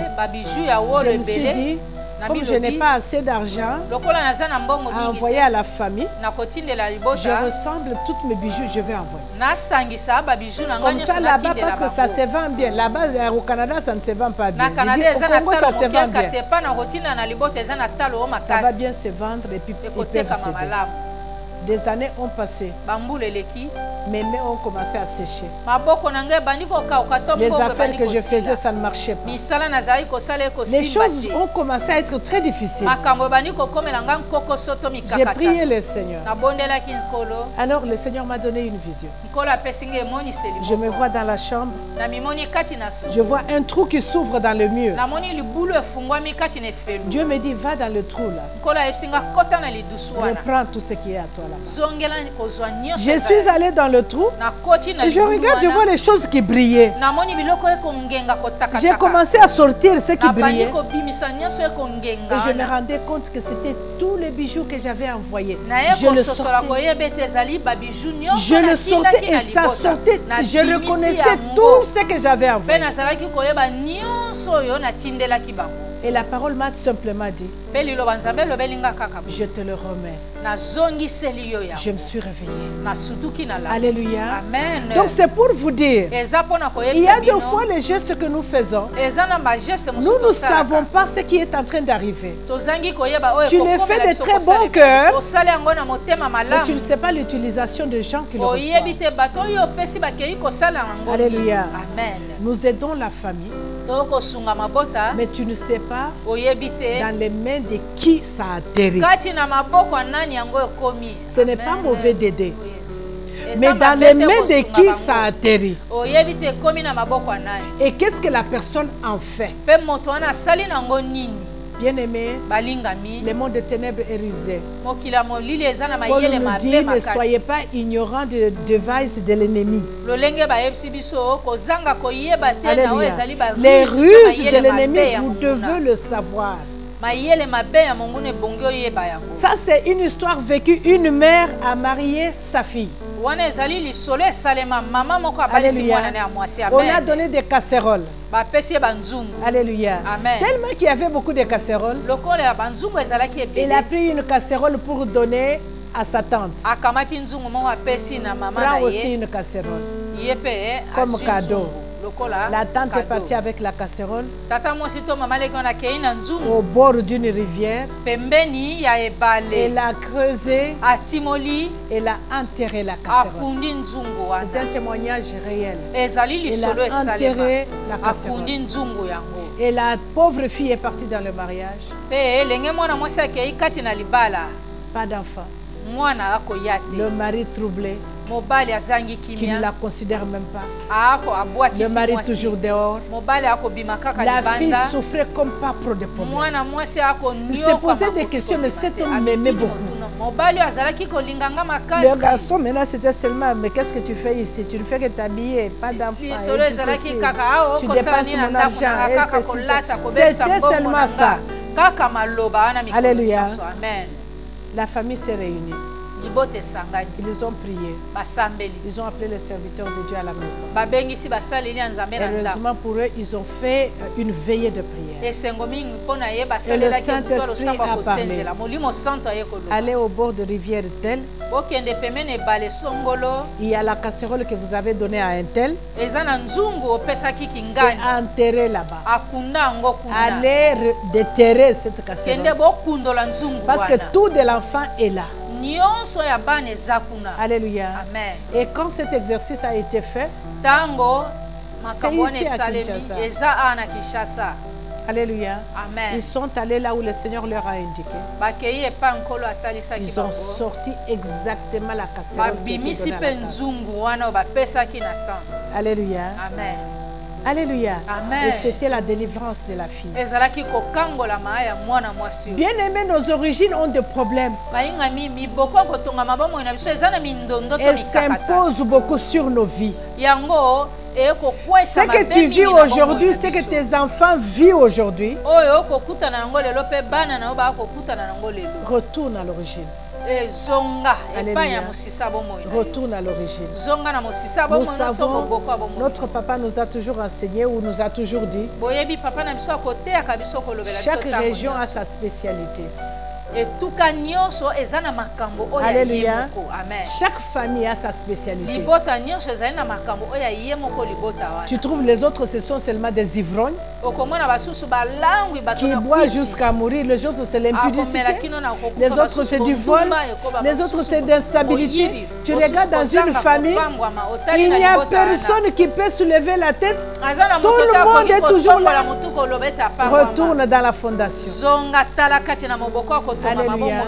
me suis dit, comme je n'ai pas assez d'argent à envoyer à la famille, je ressemble toutes mes bijoux, je vais envoyer. Comme ça là-bas, parce que ça se vend bien. Là-bas, au Canada, ça ne se vend pas bien. Au Congo, ça se vend bien. Ça va bien se vendre et puis ils peuvent céder. Des années ont passé. Mes mains ont commencé à sécher. Les affaires que je faisais, ça ne marchait pas. Les choses ont commencé à être très difficiles. J'ai prié le Seigneur. Alors le Seigneur m'a donné une vision. Je me vois dans la chambre. Je vois un trou qui s'ouvre dans le mur. Dieu me dit, va dans le trou là. Reprends tout ce qui est à toi là. Je suis allé dans le trou et je regarde, je vois les choses qui brillaient. J'ai commencé à sortir ce qui brillait et je me rendais compte que c'était tous les bijoux que j'avais envoyés. Je le sortais et ça sortait. Je reconnaissais tout ce que j'avais envoyé. Et la parole m'a simplement dit, je te le remets. Je me suis réveillée. Alléluia. Amen. Donc c'est pour vous dire, il y a des fois les gestes que nous faisons, nous ne savons pas ce qui est en train d'arriver. Tu les fais de très bon cœur, mais tu ne sais pas l'utilisation des gens qui le reçoivent. Alléluia. Amen. Nous aidons la famille, mais tu ne sais pas dans les mains de qui ça atterrit. Ce n'est pas mauvais d'aider, mais dans les mains de qui ça atterrit. Et qu'est-ce que la personne en fait? Bien-aimés, le monde des ténèbres est rusé. Paul nous dit, ne soyez pas ignorants des devices de l'ennemi. Les ruses de l'ennemi, vous devez le savoir. Ça, c'est une histoire vécue. Une mère a marié sa fille. Alléluia. On a donné des casseroles. Alléluia. Tellement qu'il y avait beaucoup de casseroles, il a pris une casserole pour donner à sa tante. Prends aussi une casserole comme cadeau. La tante est partie avec la casserole au bord d'une rivière. Elle a creusé. Elle a enterré la casserole. C'est un témoignage réel. Elle a enterré la casserole. Et la pauvre fille est partie dans le mariage. Pas d'enfant. Le mari troublé, qui ne la considère même pas. Le mari toujours dehors. La fille souffrait comme pas pour des problèmes. Il se posait des questions, mais cet homme m'aimait beaucoup. Le garçon, maintenant, c'était seulement, mais qu'est-ce que tu fais ici? Tu ne fais que t'habiller, pas d'enfant. Tu dépenses mon argent. C'était seulement ça. Alléluia. La famille s'est réunie. Ils ont prié. Ils ont appelé les serviteurs de Dieu à la maison. Heureusement pour eux, ils ont fait une veillée de prière. Et le Saint-Esprit a parlé. Allez au bord de rivière telle. Il y a la casserole que vous avez donnée à un tel. C'est enterré là-bas. Allez déterrer cette casserole. Parce que tout de l'enfant est là. Alléluia. Amen. Et quand cet exercice a été fait, c'est ici à Kinshasa. Alléluia. Amen. Ils sont allés là où le Seigneur leur a indiqué. Ils ont sorti exactement la casserole. Alléluia. Amen. Alléluia. Amen. Et c'était la délivrance de la fille. Bien aimés, nos origines ont des problèmes. Elles s'imposent beaucoup sur nos vies. Ce que tu vis aujourd'hui, ce que tes enfants vivent aujourd'hui, retourne à l'origine. Retourne à l'origine. Nous savons, notre papa nous a toujours enseigné ou nous a toujours dit, chaque région a sa spécialité. Alléluia. Chaque famille a sa spécialité. Tu trouves les autres, ce sont seulement des ivrognes qui boivent jusqu'à mourir. Les autres, c'est l'impudicité. Les autres, c'est du vol. Les autres, c'est d'instabilité. Tu regardes dans une famille, il n'y a personne qui peut soulever la tête. Tout le monde est toujours là. Retourne dans la fondation. Alléluia.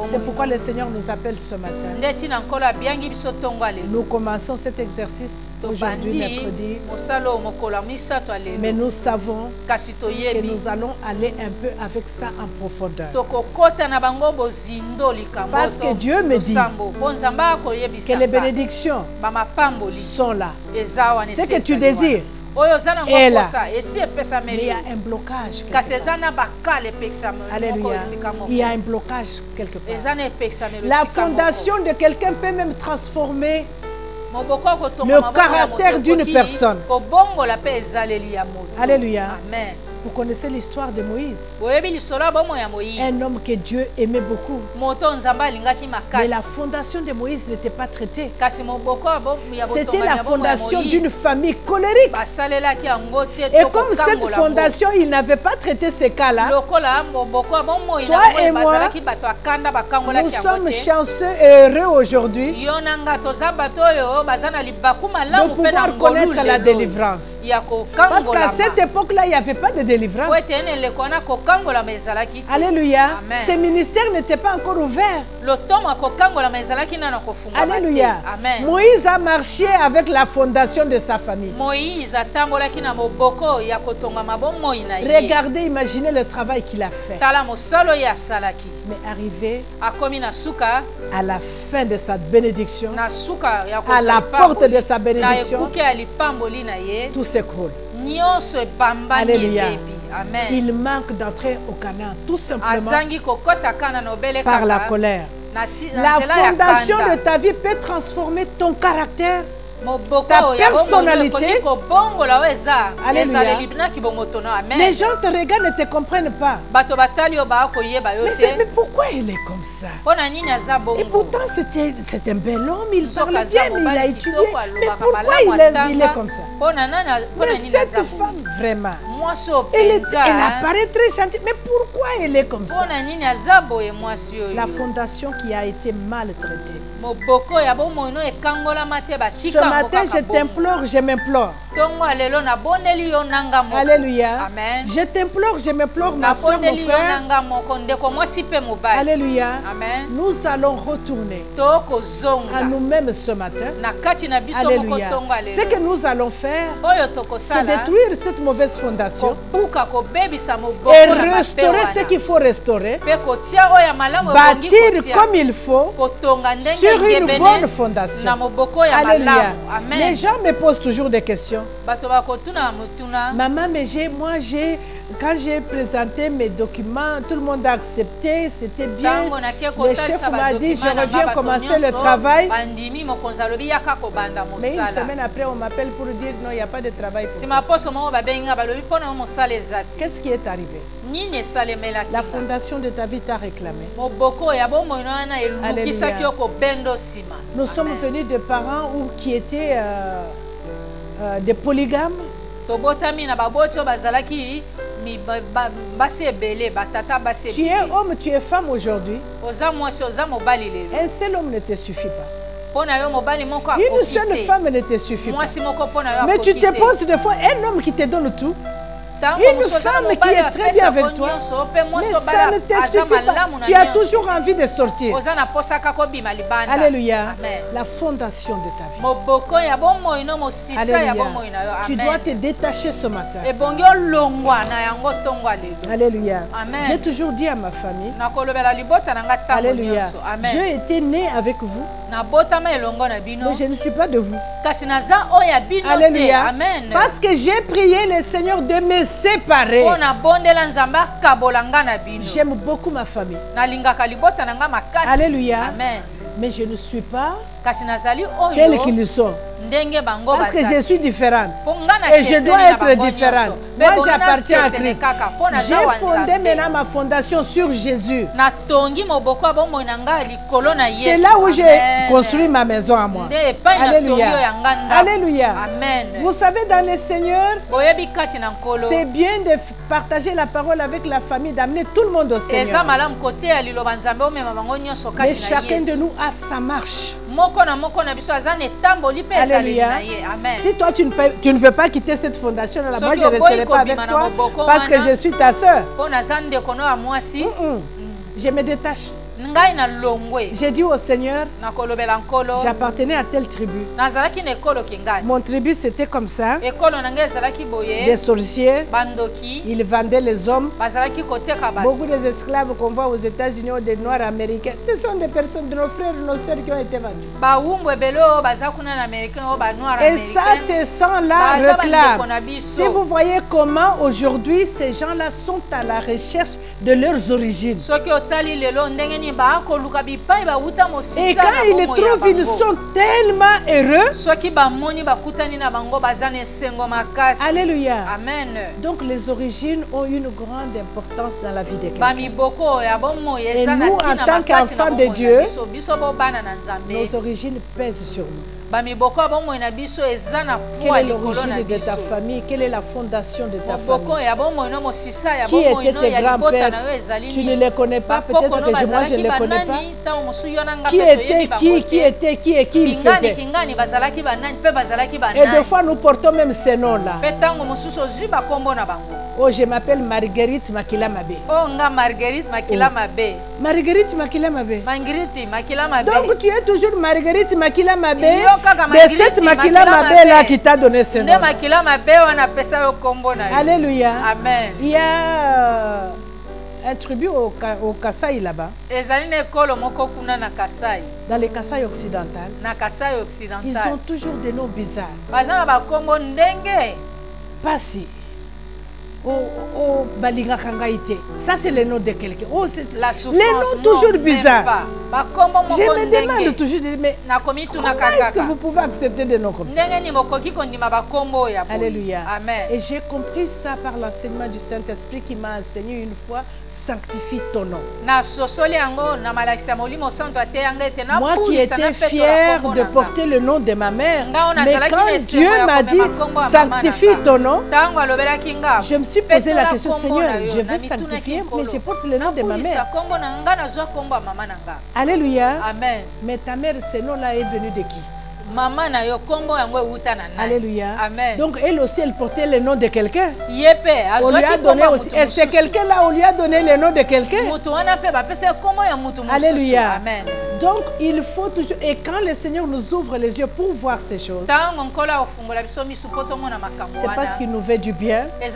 C'est pourquoi le Seigneur nous appelle ce matin. Nous commençons cet exercice aujourd'hui, mercredi. Mais nous savons que nous allons aller un peu avec ça en profondeur. Parce que Dieu me dit que les bénédictions sont là. Ce que tu désires est là. Mais il y a un blocage. Alléluia. Il y a un blocage quelque part. La fondation de quelqu'un peut même transformer le caractère d'une personne. Alléluia. Amen. Vous connaissez l'histoire de Moïse. Un homme que Dieu aimait beaucoup. Mais la fondation de Moïse n'était pas traitée. C'était la fondation d'une famille colérique. Et comme cette fondation, il n'avait pas traité ces cas-là, toi et moi, nous sommes chanceux et heureux aujourd'hui de pouvoir connaître la délivrance. Parce qu'à cette époque-là, il n'y avait pas de délivrance. délivrance. Alléluia. Ces ministères n'étaient pas encore ouverts. Alléluia. Moïse a marché avec la fondation de sa famille. Regardez, imaginez le travail qu'il a fait. Mais arrivé à la fin de sa bénédiction, à la porte de sa bénédiction, tout s'écroule. Alléluia. Il manque d'entrer au Canaan, tout simplement par la colère. La fondation de ta vie peut transformer ton caractère, ta personnalité. Alléluia. Les gens te regardent et ne te comprennent pas. Mais pourquoi il est comme ça? Et pourtant c'est un bel homme, il parle bien, mais il a étudié. Mais pourquoi il est comme ça? Mais cette femme, vraiment, elle apparaît très gentille. Mais pourquoi elle est comme ça? La fondation qui a été maltraitée. Ce matin, je t'implore, je m'implore. Alléluia. Amen. Je t'implore, je m'implore, ma soeur, mon frère. Alléluia. Amen. Nous allons retourner à nous-mêmes ce matin. Alléluia. Ce que nous allons faire, c'est détruire cette mauvaise fondation et restaurer ce qu'il faut restaurer. Bâtir comme il faut sur une bonne fondation. Alléluia. Les gens me posent toujours des questions. Maman, mais quand j'ai présenté mes documents, tout le monde a accepté, c'était bien. Le chef m'a dit, je reviens commencer le travail. Mais une semaine après, on m'appelle pour dire, non, il n'y a pas de travail pour Qu'est-ce qui est arrivé? La fondation de ta vie t'a réclamé. Alléluia. Nous sommes venus de parents qui étaient des polygames. Tu es homme, tu es femme aujourd'hui. Un seul homme ne te suffit pas. Une seule femme ne te suffit pas. Mais tu te poses des fois un homme qui te donne tout. Une femme qui est très bien avec toi, mais ça ne te suffit pas. Tu as toujours envie de sortir. Alléluia. La fondation de ta vie. Alléluia. Tu dois te détacher ce matin. Alléluia. J'ai toujours dit à ma famille, alléluia, j'ai été né avec vous, mais je ne suis pas de vous. Alléluia. Parce que j'ai prié le Seigneur de me séparer. J'aime beaucoup ma famille. Alléluia. Mais je ne suis pas telle qu'ils sont. Parce que je suis différente. Et je dois être différente. Moi, j'appartiens à Christ. J'ai fondé maintenant ma fondation sur Jésus. C'est là où j'ai construit ma maison à moi. Alléluia. Alléluia. Vous savez, dans le Seigneur, c'est bien de partager la parole avec la famille, d'amener tout le monde au Seigneur. Mais chacun de nous a sa marche. Alléluia. Si toi tu ne veux pas quitter cette fondation là, moi je ne resterai pas avec toi parce que je suis ta soeur. Je me détache. J'ai dit au Seigneur, j'appartenais à telle tribu. Mon tribu c'était comme ça. Des sorciers, ils vendaient les hommes. Beaucoup des esclaves qu'on voit aux États-Unis ou des Noirs américains, ce sont des personnes de nos frères et nos sœurs qui ont été vendus. Et ça, ces sangs-là réclament. Si vous voyez comment aujourd'hui ces gens-là sont à la recherche de leurs origines. Et quand ils les trouvent, ils sont tellement heureux. Alléluia. Amen. Donc les origines ont une grande importance dans la vie de quelqu'un. Et nous, en tant qu'enfants de Dieu, nos origines pèsent sur nous. Quelle est l'origine de ta famille? Quelle est la fondation de ta famille? Qui étaient tes grands-pères? Tu ne les connais pas, peut-être que moi je ne les connais pas. Qui était qui était qui et qui il faisait? Et des fois nous portons même ces noms-là. Oh, je m'appelle Marguerite Makila Mabé. Oh, nga Marguerite Makila Mabé. Marguerite Makila Mabé. Marguerite Makila Mabé. Donc tu es toujours Marguerite Makila Mabé. De cette Makila Mabé là qui t'a donné ce nom. Makila Mabé, on appelle ça au combo. Alléluia. Amen. Il y a un tribu au Kasaï là-bas. Dans les Kasaï occidentales. Ils ont toujours des noms bizarres. Passi. Oh, Balinga Kangaïté. Ça, c'est le nom de quelqu'un. Oh, la souffrance. Les noms toujours bizarres. Je me demande toujours, mais comment est-ce que vous pouvez accepter des noms comme ça? Alléluia. Amen. Et j'ai compris ça par l'enseignement du Saint-Esprit qui m'a enseigné une fois. Sanctifie ton nom. Moi qui étais fière de porter le nom de ma mère, mais quand Dieu m'a dit sanctifie ton nom, je me suis posé la question, Seigneur, je veux sanctifier, mais je porte le nom de ma mère. Alléluia. Amen. Mais ta mère, ce nom-là est venu de qui? Maman na yo kombo yango euta na nai. Alléluia. Amen. Donc elle aussi, elle portait le nom de quelqu'un. Yepe, on lui a donné aussi. Et c'est quelqu'un-là, on lui a donné le nom de quelqu'un. Alléluia. Amen. Donc il faut toujours, et quand le Seigneur nous ouvre les yeux pour voir ces choses, c'est parce qu'il nous veut du bien. Il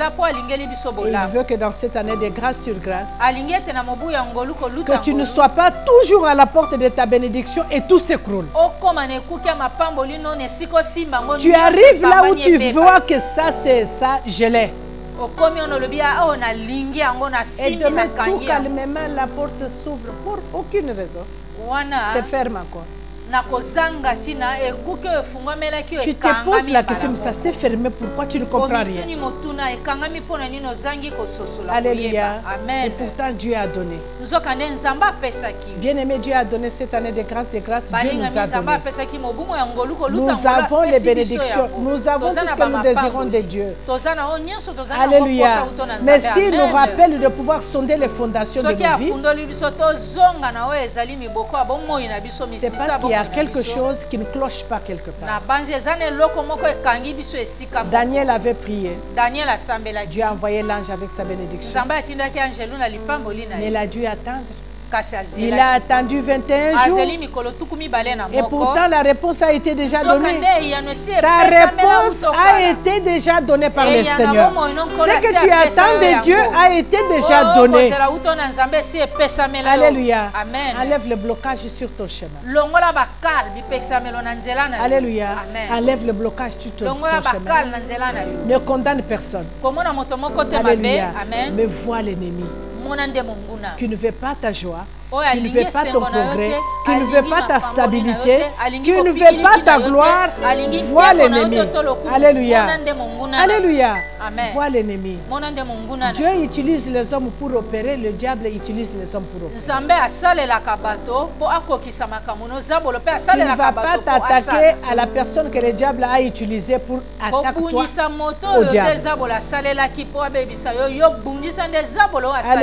veut que dans cette année de grâce sur grâce, que tu ne sois pas toujours à la porte de ta bénédiction et tout s'écroule. Tu arrives là où tu vois que ça c'est ça, je l'ai. Et demain tout calmement la porte s'ouvre pour aucune raison. C'est ferme encore. Tu te poses la question, mais ça s'est fermé, pourquoi tu ne comprends rien? Alléluia. Et pourtant Dieu a donné. Bien aimé, Dieu a donné cette année de grâce, Dieu nous a donné. Nous avons les bénédictions, nous avons tout ce que nous désirons de Dieu. Alléluia. Mais s'il nous rappelle de pouvoir sonder les fondations de nos vies, c'est parce qu'il y a quelque chose qui ne cloche pas quelque part. Daniel avait prié. Dieu a envoyé l'ange avec sa bénédiction. Mais il a dû attendre. Il a attendu 21 jours. Et pourtant la réponse a été déjà donnée. Ta réponse a été déjà donnée par le Seigneur. Ce que tu attends de Dieu a été déjà donné. Alléluia. Enlève le blocage sur ton chemin. Alléluia. Enlève le blocage sur ton chemin. Ne condamne personne. Alléluia. Mais vois l'ennemi qui ne veut pas ta joie, qui ne veut pas ton progrès, qui ne veut pas ta stabilité, qui ne veut pas ta gloire. Vois l'ennemi. Alléluia. Alléluia. Vois l'ennemi. Dieu utilise les hommes pour opérer, le diable utilise les hommes pour opérer. Tu ne vas pas t'attaquer à la personne que le diable a utilisée pour attaquer toi au diable.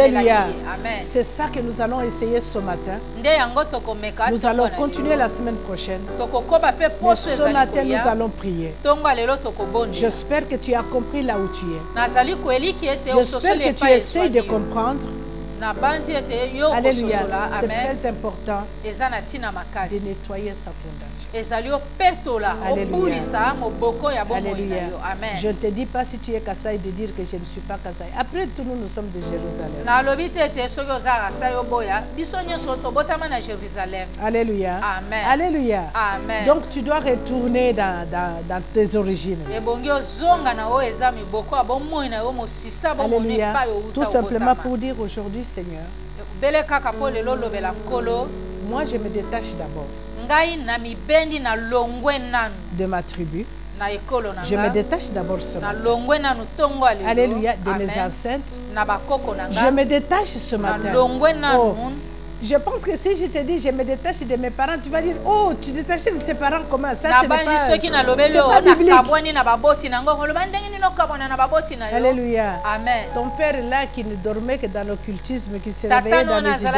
Alléluia. C'est ça que nous allons essayer ce matin. Nous allons continuer la semaine prochaine. Mais ce matin, nous allons prier. J'espère que tu as compris là où tu es. J'espère que tu essaies de comprendre. Alléluia. C'est très important de nettoyer sa fondation. Alléluia. Je ne te dis pas si tu es Kasaï de dire que je ne suis pas Kasaï. Après tout, nous sommes de Jérusalem. Alléluia. Amen. Alléluia. Amen. Donc tu dois retourner dans tes origines. Alléluia. Tout simplement pour dire aujourd'hui, Seigneur, moi je me détache d'abord de ma tribu. Je me détache d'abord ce matin. Alléluia, de mes ancêtres. Je me détache ce matin. Oh, Je pense que si je te dis je me détache de mes parents, tu vas dire oh, tu te détaches de tes parents comment? Ça c'est pas Alléluia. Amen. Ton père là qui ne dormait que dans l'occultisme, qui se réveillait dans les idoles.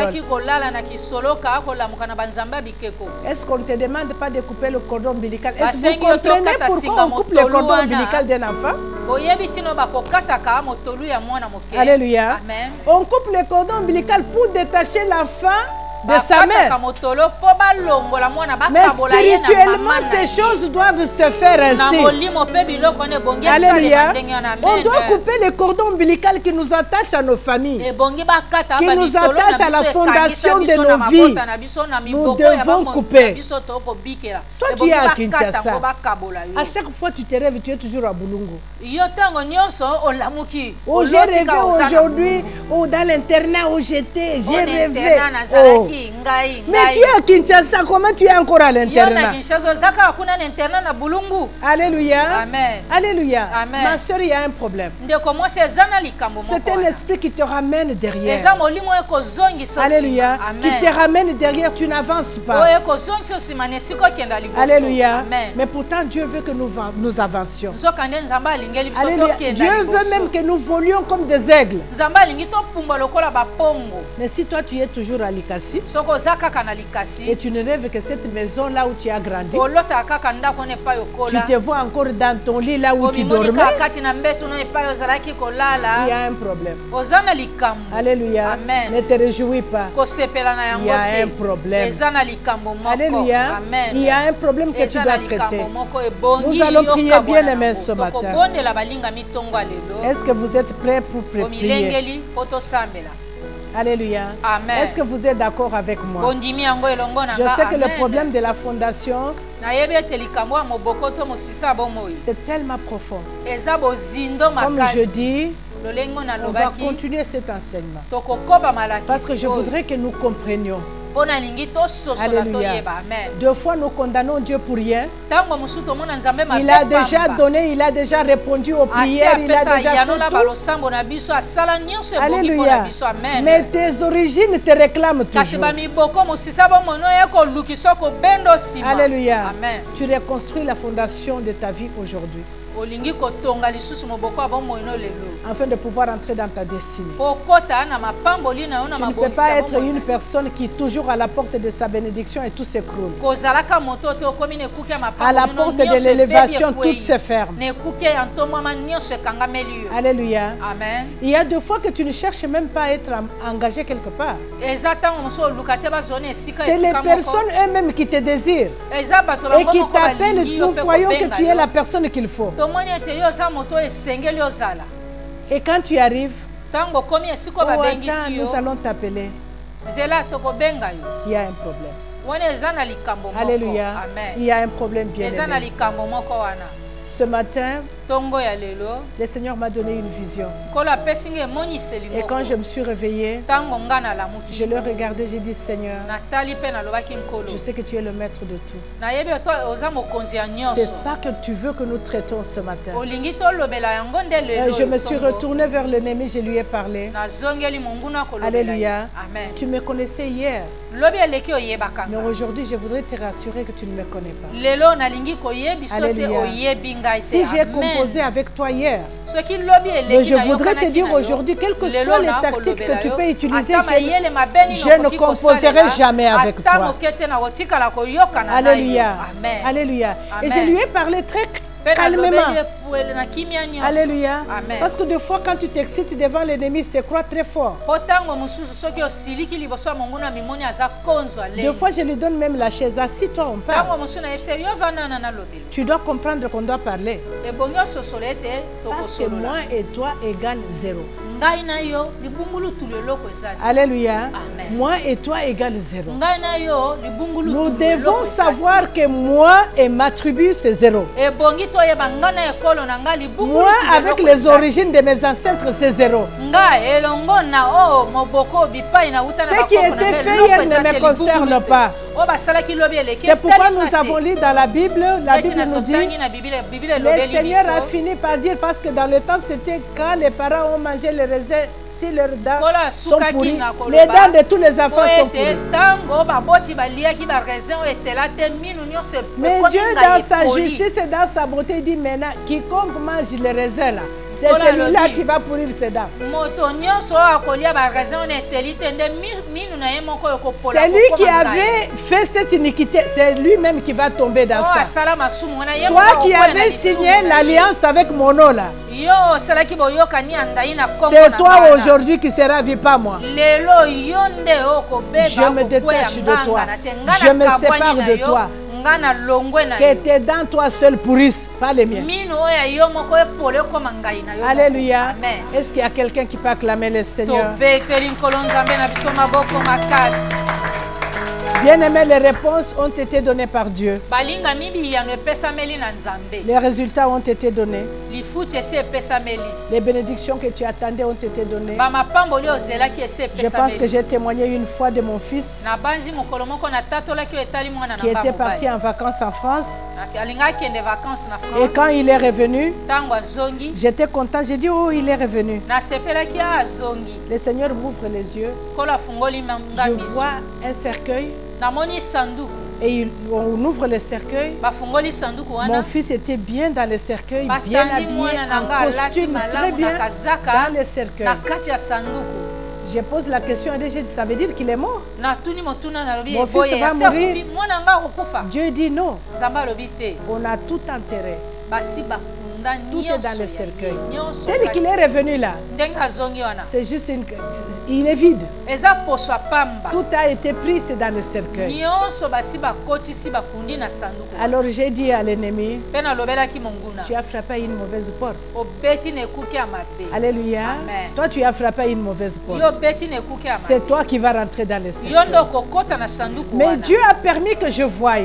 Est-ce qu'on ne te demande pas de couper le cordon ombilical? Est-ce que vous comprenez pourquoi on coupe le cordon ombilical d'un enfant? Alléluia. Amen. On coupe le cordon ombilical pour détacher l'enfant de sa mère. Mais spirituellement, ces choses doivent se faire ainsi. Alléluia. On doit couper le cordon ombilical qui nous attache à nos familles, qui nous attache à la fondation de nos vies. Nous devons couper. Toi, tu es à Kinshasa. À chaque fois tu te rêves, tu es toujours à Bulungu. Oh, j'ai rêvé aujourd'hui, oh, dans l'internat où j'étais, j'ai rêvé. Oh. Mais tu es à Kinshasa, comment tu es encore à l'internat? Alléluia. Amen. Alléluia. Amen. Ma soeur, il y a un problème. C'est un esprit qui te ramène derrière. Alléluia. Amen. Qui te ramène derrière, tu n'avances pas. Alléluia. Amen. Mais pourtant, Dieu veut que nous avancions. Alléluia. Dieu veut même que nous volions comme des aigles. Mais si toi, tu es toujours à Likasi, et tu ne rêves que cette maison là où tu as grandi, tu te vois encore dans ton lit là où tu dormais, il y a un problème. Alléluia. Amen. Ne te réjouis pas. Il y a un problème. Alléluia. Amen. Il y a un problème que tu dois traiter. Nous allons prier bien aimé ce matin. Est-ce que vous êtes prêts pour prier? Alléluia. Amen. Est-ce que vous êtes d'accord avec moi? Je sais que le problème de la fondation, c'est tellement profond. Comme je dis, on va continuer cet enseignement. Parce que je voudrais que nous comprenions. Alléluia. Deux fois nous condamnons Dieu pour rien. Il a déjà donné, il a déjà répondu aux prières, il a déjà fait tout. Alléluia. Mais tes origines te réclament toujours. Alléluia. Amen. Tu reconstruis la fondation de ta vie aujourd'hui, afin de pouvoir entrer dans ta destinée. Tu ne peux pas être une personne qui est toujours à la porte de sa bénédiction et tout s'écroule. À la porte de l'élévation, tout se ferme. Alléluia. Amen. Il y a deux fois que tu ne cherches même pas à être engagé quelque part. C'est les personnes elles-mêmes qui te désirent et qui t'appellent. Nous voyons que tu es la personne qu'il faut. Et quand tu arrives, oh, attends, nous allons t'appeler. Il y a un problème. Alléluia. Amen. Il y a un problème bien aimé. Ce matin, le Seigneur m'a donné une vision. Et quand je me suis réveillée, je le regardais, j'ai dit Seigneur, je sais que tu es le maître de tout. C'est ça que tu veux que nous traitons ce matin. Et je me suis retournée vers l'ennemi, je lui ai parlé. Alléluia. Amen. Tu me connaissais hier. Mais aujourd'hui, je voudrais te rassurer que tu ne me connais pas. Alléluia. Si j'ai composé avec toi hier, mais je voudrais te dire aujourd'hui, quelles que soient les tactiques que tu peux utiliser, je ne composerai jamais avec toi. Alléluia. Alléluia. Et je lui ai parlé très calmement. Alléluia. Amen. Parce que des fois, quand tu t'excites devant l'ennemi, c'est croire très fort. Des fois, je lui donne même la chaise. Assis-toi, on parle. Tu dois comprendre qu'on doit parler. Parce que moi et toi égale 0. Alléluia. Amen. Moi et toi égale 0. Nous devons savoir que moi et ma tribu c'est 0. Moi avec les origines de mes ancêtres c'est 0. Ce qui était fait hier ne me concerne pas. C'est pourquoi nous avons lu dans la Bible nous dit, le Seigneur a fini par dire, parce que dans le temps c'était quand les parents ont mangé les raisins si leurs dents sont pourries, les dents de tous les enfants sont pourries. Mais Dieu, dans sa justice et dans sa bonté, dit maintenant, quiconque mange les raisins là, c'est celui-là qui va pourrir ses dents. Celui qui avait fait cette iniquité, c'est lui-même qui va tomber dans ça. Toi qui avais signé l'alliance avec mon nom là, c'est toi aujourd'hui qui seras vu, pas moi. Je me détache de toi. Je me sépare de toi. Que tes dents toi seul pourrissent, pas les miens. Alléluia. Est-ce qu'il y a quelqu'un qui peut acclamer le Seigneur? Bien-aimés, les réponses ont été données par Dieu. Les résultats ont été donnés. Les bénédictions que tu attendais ont été données. Je pense que j'ai témoigné une fois de mon fils qui était parti en vacances en France. Et quand il est revenu, j'étais content. J'ai dit, oh, il est revenu. Le Seigneur m'ouvre les yeux. Je vois un cercueil. Et on ouvre le cercueil. Mon fils était bien dans le cercueil, bien habillé, en costume, très bien dans le cercueil. Je pose la question et j'ai dit, ça veut dire qu'il est mort? Mon fils va mourir. Dieu dit non. On a tout enterré. Tout est dans le cercueil. Dès qu'il est revenu là, c'est juste il est vide. Tout a été pris, c'est dans le cercueil. Alors j'ai dit à l'ennemi, tu as frappé à une mauvaise porte. Alléluia. Toi tu as frappé à une mauvaise porte. C'est toi qui vas rentrer dans le cercueil. Mais Dieu a permis que je voie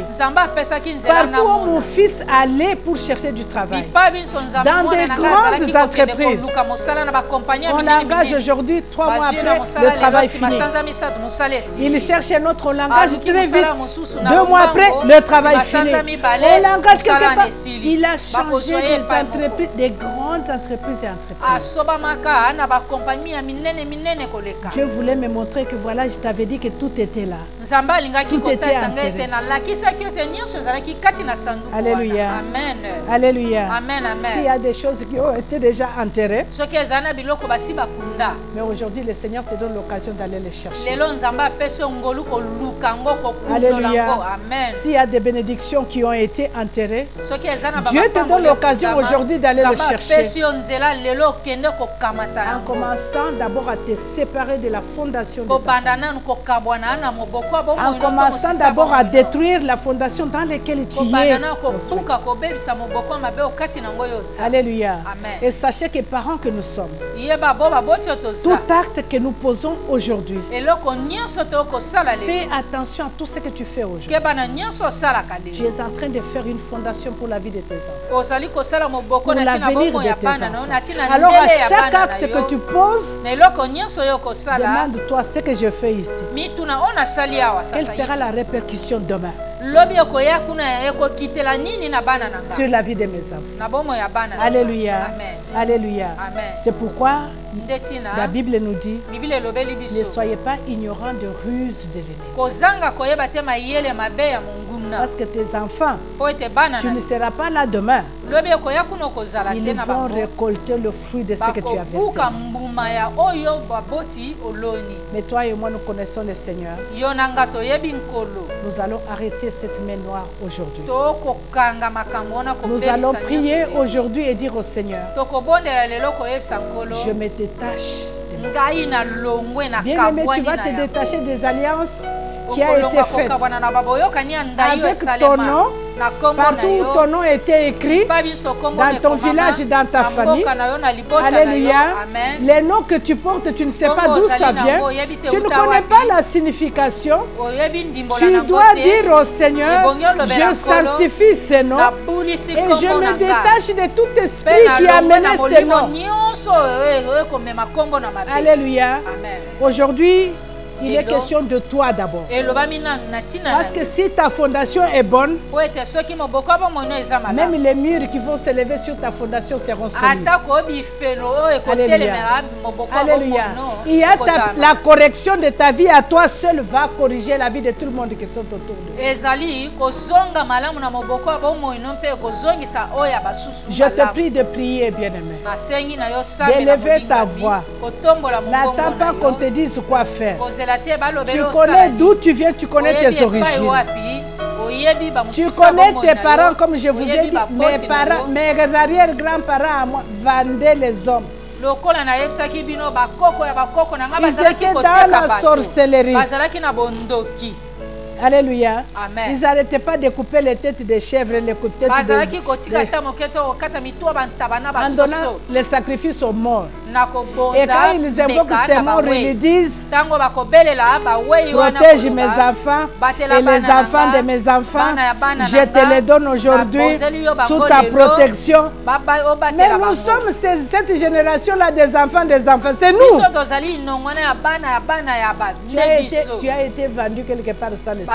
partout où mon fils allait pour chercher du travail. Dans des grandes entreprises, on engage aujourd'hui, 3 mois après, le travail fini. Il cherche un autre langage très vite. 2 mois après, le travail fini. On l'engage quelque part. Il a changé des entreprises, des grandes entreprises et entreprises. Dieu voulait me montrer que voilà, je t'avais dit que tout était là. Tout était enterré. Alléluia. Amen. Alléluia. Amen. S'il y a des choses qui ont été déjà enterrées, mais aujourd'hui le Seigneur te donne l'occasion d'aller les chercher. Alléluia. S'il y a des bénédictions qui ont été enterrées, Dieu te donne l'occasion aujourd'hui d'aller les chercher. En commençant d'abord à te séparer de la fondation de ta famille. En commençant d'abord à détruire la fondation dans laquelle tu es. Alléluia. Amen. Et sachez que parents que nous sommes, tout acte que nous posons aujourd'hui, fais attention à tout ce que tu fais aujourd'hui. Tu es en train de faire une fondation pour la vie de tes enfants, pour l'avenir de tes enfants. Alors à chaque acte que tu poses, demande-toi ce que je fais ici. Quelle sera la répercussion demain sur la vie de mes enfants? Alléluia. Alléluia. C'est pourquoi la Bible nous dit, ne soyez pas ignorants de ruses de l'ennemi. Parce que tes enfants, tu ne seras pas là demain. Ils vont récolter le fruit de ce que tu as fait. Mais toi et moi, nous connaissons le Seigneur. Nous allons arrêter cette main noire aujourd'hui. Nous allons prier aujourd'hui et dire au Seigneur, je me détache de moi. Bien-aimé, tu vas te détacher des alliances qui a été faite avec ton nom, partout où ton nom était écrit, dans ton village, dans ta famille. Alléluia. Les noms que tu portes, tu ne sais pas d'où ça vient. Tu ne connais pas la signification. Tu dois dire au Seigneur, je sanctifie ces noms et je me détache de tout esprit qui a mené ces noms. Alléluia. Aujourd'hui, il est question de toi d'abord. Parce que si ta fondation est bonne, même les murs qui vont se lever sur ta fondation seront solides. Alléluia. Alléluia. Il y a la correction de ta vie à toi seul va corriger la vie de tout le monde qui sont autour de toi. Je te prie de prier, bien-aimé. D'élever ta voix. N'attends pas qu'on te dise quoi faire. Tu connais d'où tu viens, tu connais tes origines. Tu connais tes parents, comme je vous ai dit, mes arrière-grands-parents à moi vendaient les hommes. Ils étaient dans la sorcellerie. Alléluia. Amen. Ils n'arrêtaient pas de couper les têtes des chèvres, les têtes de... En donnant les sacrifices aux morts. Et quand ils invoquent ces morts, ils disent: protège mes enfants et les enfants de mes enfants. Je te les donne aujourd'hui sous ta protection. Mais nous sommes cette génération-là des enfants des enfants. C'est nous. Tu as été vendu quelque part sans le savoir.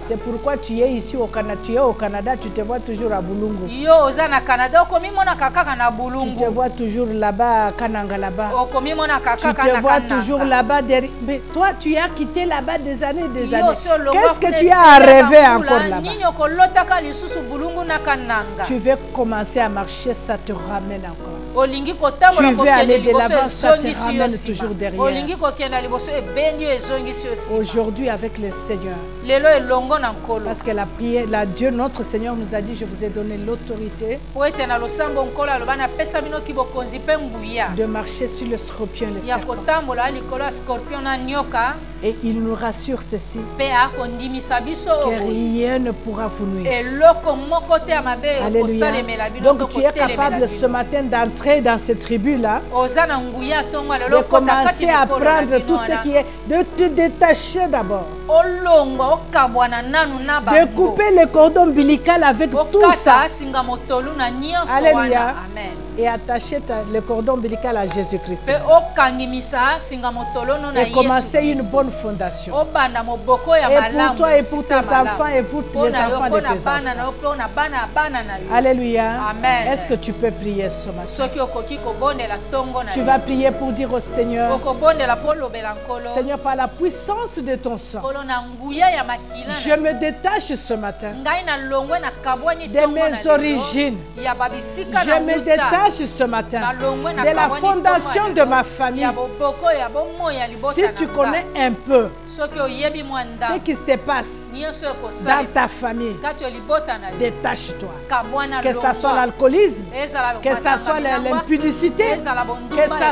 C'est pourquoi tu es ici au Canada. Tu es au Canada, tu te vois toujours à Bulungu. Tu te vois toujours là-bas à Kananga là-bas. Tu te vois toujours là-bas derrière. Mais toi, tu as quitté là-bas des années et des années. Qu'est-ce que tu as à rêver encore là-bas? Tu veux commencer à marcher, ça te ramène encore. Tu veux aller de l'avant, ça te ramène toujours derrière. Aujourd'hui avec le Seigneur. Parce que la prière, Dieu notre Seigneur nous a dit: je vous ai donné l'autorité de marcher sur le scorpion et le serpent. Et il nous rassure ceci: que rien ne pourra vous nuire. Alléluia. Donc tu es capable ce matin d'entrer dans cette tribu-là, de commencer à prendre tout ce qui est, de te détacher d'abord, de couper le cordon ombilical avec tout ça. Alléluia. Et attacher le cordon ombilical à Jésus-Christ. Et commencer une bonne fondation. Et pour toi et pour tes enfants et pour les enfants de tes enfants. Alléluia. Est-ce que tu peux prier ce matin? Tu vas prier pour dire au Seigneur: Seigneur, par la puissance de ton sang, je me détache ce matin de mes origines. Je me détache ce matin de la fondation de ma famille. Si tu connais un peu ce qui se passe dans ta famille, détache-toi. Que ce soit l'alcoolisme, que ce soit l'impudicité, que ce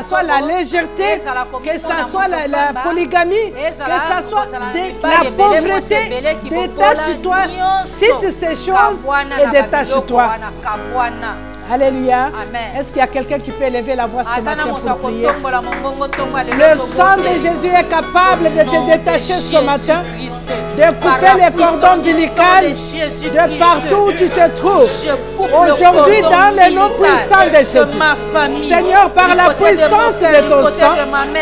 soit la légèreté, que ce soit la polygamie, que ce soit la pauvreté. Détache-toi, cite ces choses et détache-toi. Alléluia. Est-ce qu'il y a quelqu'un qui peut élever la voix ce matin pour prier? Le sang de Jésus est capable de te détacher ce matin, de couper les cordons ombilicaux de partout où tu te trouves. Aujourd'hui, dans le nom puissant de Jésus, Seigneur, par la puissance de ton sang,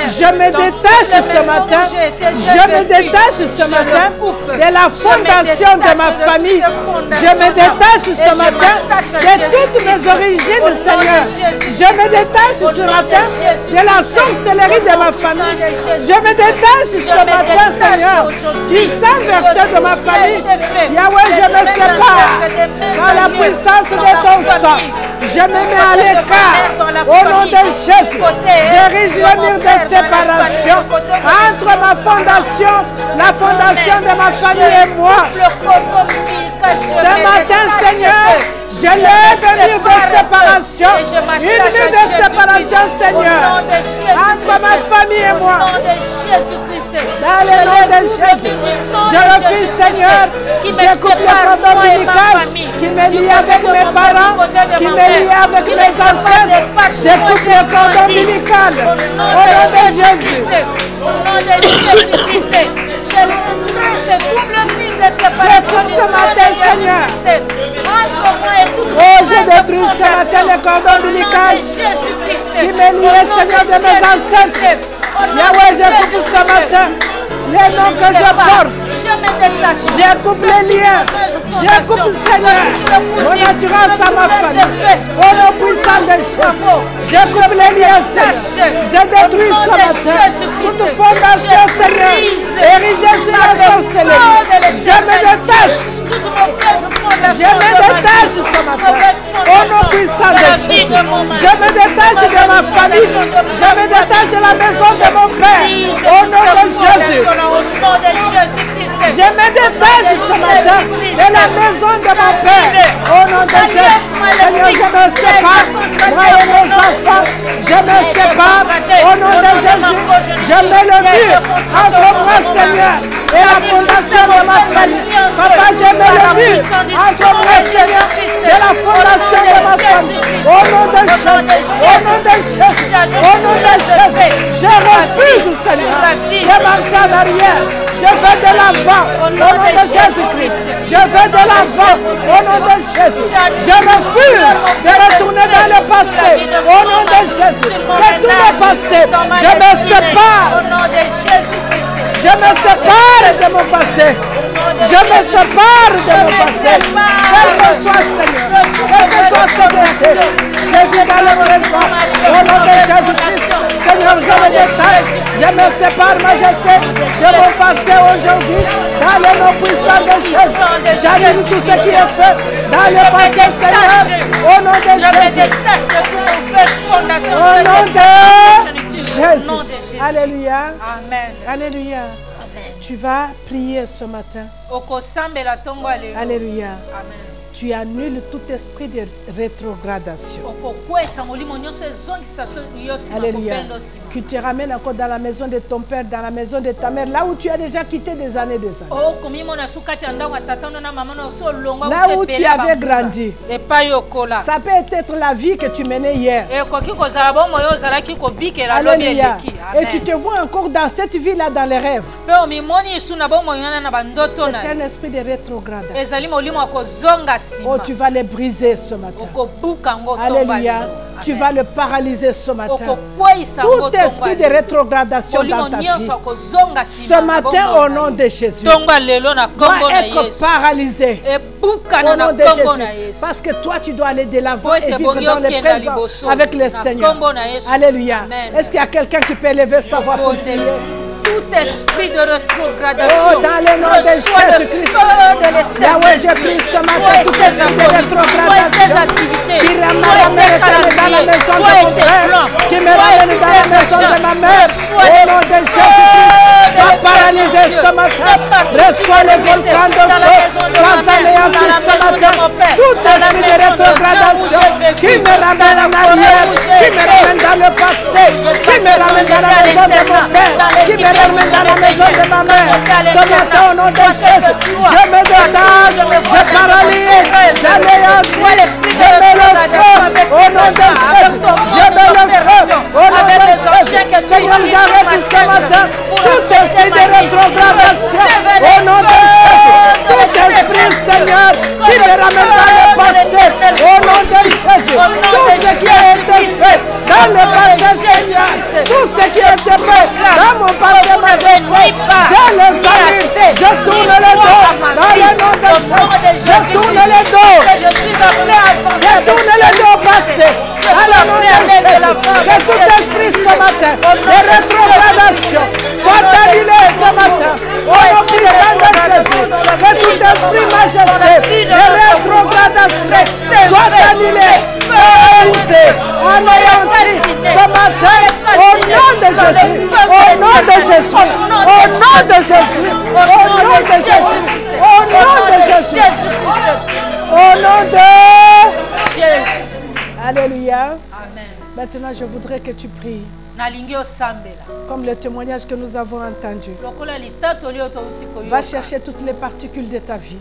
je me détache ce matin, je me détache ce matin de la fondation de ma famille. Je me détache ce matin de toutes mes origine, Seigneur. Je me détache ce matin de la sorcellerie de ma famille. Je me détache ce matin, Seigneur, du sang versé de ma famille. Yahweh, je me sépare par la puissance de ton sang. Je me mets à l'écart au nom de Jésus. J'érige le mur de séparation entre ma fondation, la fondation de ma famille et moi. Ce matin, Seigneur, je lève un mur de séparation, une mur de séparation, Seigneur, entre ma famille et moi. Dans le nom de Jésus, je refuse, Seigneur, je coupe le cordon ombilical qui me lie avec mes parents, qui me lie avec mes ancêtres. Je coupe le cordon ombilical au nom de Jésus. Au nom de Jésus-Christ, je détruis ce double mur de séparation du sang de Jésus-Christ entre moi et toute je détruis ce matin le cordon ombilical. Jésus-Christ. qui m'est lié, Seigneur, de mes ancêtres. Yahweh, je coupe ce matin les noms que je porte. Je coupe les liens. Je coupe, Seigneur, mon assurance à ma famille. Au nom puissant des choses. Je coupe les liens, Seigneur. Je détruis ce matin toute fondation, Seigneur. Érigée sur la sorcellerie. Je me détache. Je me détache ce matin. Au nom puissant de Jésus. Je me détache de ma famille. Je me détache de la maison de mon Père. Au nom de Jésus. Je me détache ce matin de la maison de mon Père. Au nom de Jésus. Seigneur, je me sépare. Moi et mes enfants. Je me sépare. Au nom de Jésus. Je mets le mur entre moi, Seigneur, et la fondation de ma famille. Papa, je mets le mur entre moi, Seigneur, et la fondation de ma famille. Au nom de Jésus. Au nom de Jésus. Au nom de Jésus. Je refuse, Seigneur, de marcher en arrière. Je veux de l'avant. Au nom de Jésus-Christ. Je veux de l'avant. Au nom de Jésus. Je refuse de retourner dans le passé. Au nom de Jésus. Que tout le passé. Je me sépare. Au nom de Jésus-Christ. Je me sépare de mon passé. Je me sépare de mon passé. Quel que soit, Seigneur. Quel que soit ton passé. Je viens dans le présent. Au nom de Jésus-Christ. Seigneur, je me détache. Je me sépare, majesté, de mon passé aujourd'hui. Dans le nom puissant de Jésus. J'annule tout ce qui est fait. Dans le passé, Seigneur. Au nom de Jésus. Je me détache de toute fondation. Au nom de Jésus. Alléluia. Amen. Alléluia. Tu vas prier ce matin. Alléluia. Amen. Tu annules tout esprit de rétrogradation. Alléluia. Qui te ramène encore dans la maison de ton père, dans la maison de ta mère, là où tu as déjà quitté des années, des années. Là où tu avais grandi. Ça peut être la vie que tu menais hier. Alléluia. Et tu te vois encore dans cette vie-là, dans les rêves. C'est un esprit de rétrogradation. Oh, tu vas les briser ce matin. Alléluia. Tu vas le paralyser ce matin. Tout esprit de rétrogradation dans ta vie, ce matin, au nom de Jésus, doit être paralysé. Au nom de Jésus. Parce que toi, tu dois aller de l'avant et vivre dans le présent avec le Seigneur. Alléluia. Est-ce qu'il y a quelqu'un qui peut lever sa voix pour prier? Tout esprit de rétrogradation, dans le nom de Jésus-Christ, Yahweh, je prie ce matin tout esprit de rétrogradation qui ramène dans la maison de mon frère, qui me ramène dans la maison de ma mère. Au nom de Jésus-Christ, va paralyser ce matin. Reçois le volcan de feu, sois anéanti ce matin. Tout esprit de rétrogradation qui me ramène en arrière, qui me ramène dans le passé, qui me ramène dans la maison de mon père, qui me ramène dans la maison de ma mère. Ce matin, au nom de Jésus, je me détache, je paralyse, j'anéantis, je mets le feu au nom de Jésus, je mets le feu au nom de Jésus. Seigneur, j'arrête ce matin tout esprit de rétrogradation au nom de Jésus. Tout esprit, Seigneur, qui me ramène dans le passé au nom de Jésus. Tout ce qui a été fait dans le passé, Seigneur, tout ce qui a été fait dans mon passé, je les annule, je tourne le dos dans le nom de Jésus. Je tourne le dos. Je suis appelé à avancer. Je tourne le dos passé. Dans le nom de Jésus. Que tout esprit ce matin de rétrogradation soit annulé ce matin. Au nom puissant de Jésus. Que tout esprit majesté de rétrogradation soit annulé, paralysé, anéanti ce matin. Au nom de Jésus. Au nom de Jésus. Au nom de Jésus. Au nom de Jésus. Au nom de Jésus. Au nom de Jésus. Alléluia. Amen. Maintenant, je voudrais que tu pries. Comme le témoignage que nous avons entendu. Va chercher toutes les particules de ta vie.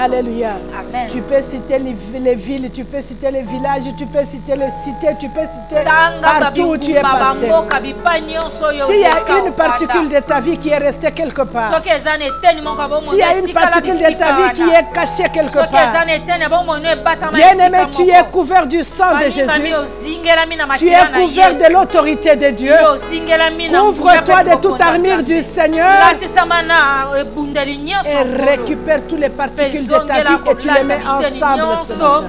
Alléluia. Amen. Tu peux citer les villes, tu peux citer les villages, tu peux citer les cités, tu peux citer partout où tu es passé. S'il y a une particule de ta vie qui est restée quelque part, s'il y a une particule de ta vie qui est cachée quelque part, bien-aimé, tu es couvert du sang de Jésus. Tu es couvert de l'autorité de Dieu. Couvre-toi de toute armure du Seigneur et récupère toutes les particules de ta vie et tu les mets ensemble ce matin.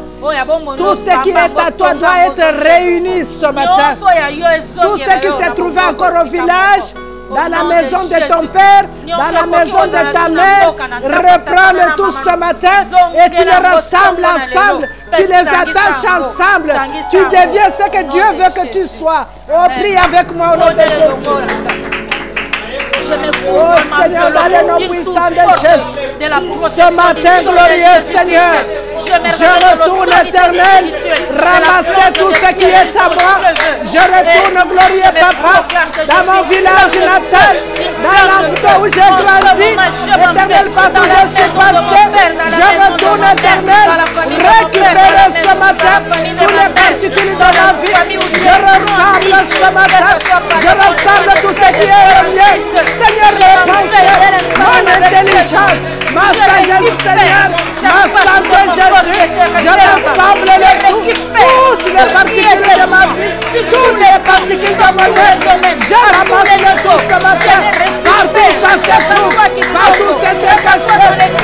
Tout ce qui est à toi doit être réuni ce matin. Tout ce qui s'est trouvé encore au village, dans la maison de ton père, dans la maison de ta mère, reprends-le tout ce matin et tu les rassembles ensemble, tu les attaches ensemble, tu deviens ce que Dieu veut que tu sois. Oh, prie avec moi au nom de Jésus. Je me couvre Seigneur, dans le nom puissant de Jésus. Ce matin, glorieux Seigneur, je retourne éternel, ramasser tout ce qui est à moi. Je retourne, glorieux Papa, dans mon village natal, dans l'endroit où j'ai grandi, éternel Papa, je suis passé. Je retourne éternel, récupérer ce matin tous les particules de ma vie. Je rassemble ce matin, je rassemble tout ce qui est mieux. Seigneur, mes pensées, mon intelligence, ma sagesse, Seigneur, ma santé, Jésus, je rassemble toutes les particules de ma vie, toutes les particules de mon être, je ramasse le tout ce matin, partout ça se trouve, partout c'est caché,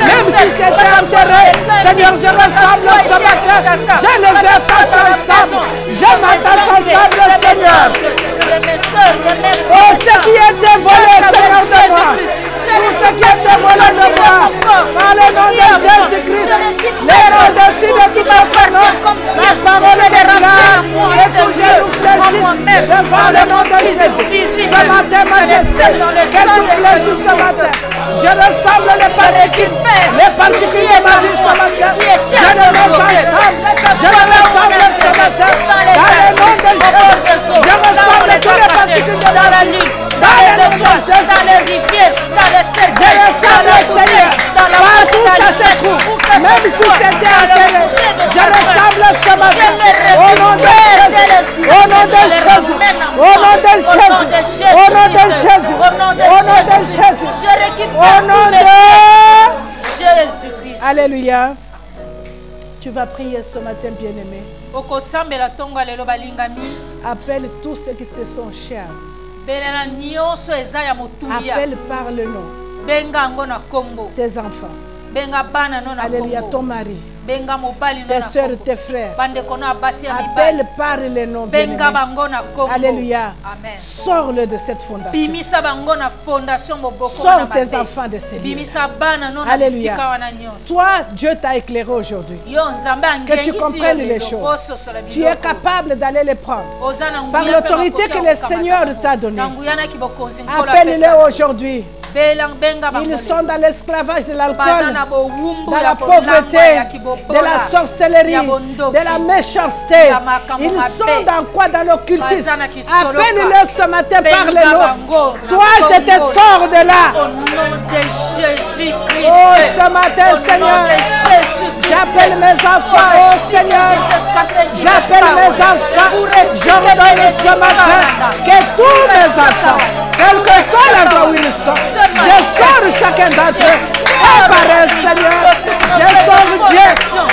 même si c'est enterré, Seigneur, je rassemble ce matin, je les attache ensemble, je m'attache ensemble, Seigneur. Oh, ce qui était volé, Seigneur de moi, tout ce qui était volé de moi, par le nom de Jésus-Christ, les noms de cible qui m'appartiennent, la parole est là, et tout genou fléchit devant le nom de Jésus. Ce matin, majesté, que tout fléchit ce matin. Je ressemble les particules de ma vie ce matin. Je les mets ensemble. Je les rassemble ce matin. Dans le nom de Jésus, je ressemble tous les particules de ma vie. Dans les étoiles, dans les rivières, dans les cercles, dans les bouteilles, dans la partout ça se trouve. Même si c'était enterré, je ressemble ce matin. Au nom de Jésus, au nom de Jésus, au nom de Jésus, au nom de Jésus, au nom de Jésus, je récupère au nom de Jésus-Christ. Alléluia. Tu vas prier ce matin, bien-aimé. Appelle tous ceux qui te sont chers. Appelle par le nom tes enfants. Alléluia, ton mari, tes soeurs, tes frères. Appelle par le nom. Alléluia. Sors-le de cette fondation. Sors tes enfants de ces lieux. Alléluia. Toi, Dieu t'a éclairé aujourd'hui. Que tu comprennes les choses. Tu es capable d'aller les prendre. Par l'autorité que le Seigneur t'a donnée. Appelle-les aujourd'hui. Ils sont dans l'esclavage de l'alcool, dans la pauvreté, de la sorcellerie, de la méchanceté. Ils sont dans quoi? Dans l'occultisme. Appelle-les ce matin par le nom. Toi, je te sors de là. Au nom de Jésus-Christ. Oh, ce matin, Seigneur, j'appelle mes enfants, oh Seigneur. J'appelle mes enfants. J'ordonne ce matin que tous mes enfants, quel que soit l'endroit où ils sont, je sors chacun d'entre eux. Préparez, Seigneur. Je sors Dieu.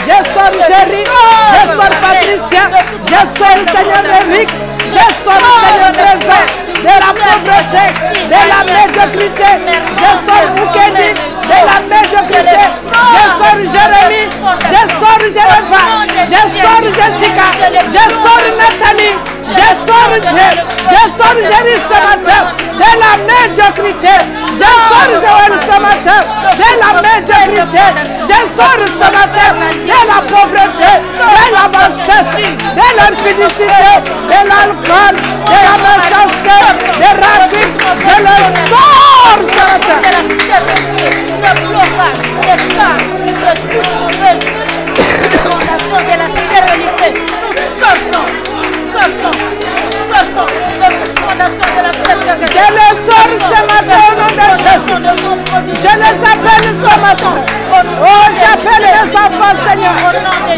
Je sors Jerry. Je sors Patricia. Je sors Seigneur Eric. Je sors Seigneur Trésor. De la pauvreté, de la médiocrité. Je sors Moukedi. De la médiocrité. Je sors Jérémie. Je sors Jéréva. Je sors Jessica. Je sors Nathalie. Je sors Jérémy ce matin. De la médiocrité. Je sors Joël ce matin. De la médiocrité. Je sors ce matin. De la pauvreté. De la bassesse. De l'impudicité. De l'alcool. De la méchanceté. De racisme. Je le sors ce matin. De la stérilité, de blocage, de cas, de toute mauvaise fondation de la stérilité. Nous sortons, nous sortons, nous Je les appelle ce matin. Oh, j'appelle les enfants, Seigneur.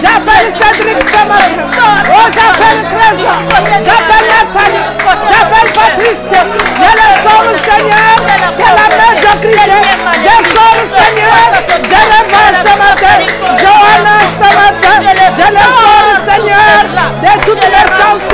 J'appelle Cédric ce matin. Oh, j'appelle Trésor. J'appelle Nathalie. J'appelle Patricia. Je les sors, Seigneur, de la main de Christ. Je sors, Seigneur, de la main ce matin. Johanna ce matin. Je les sors, Seigneur, de toutes les chances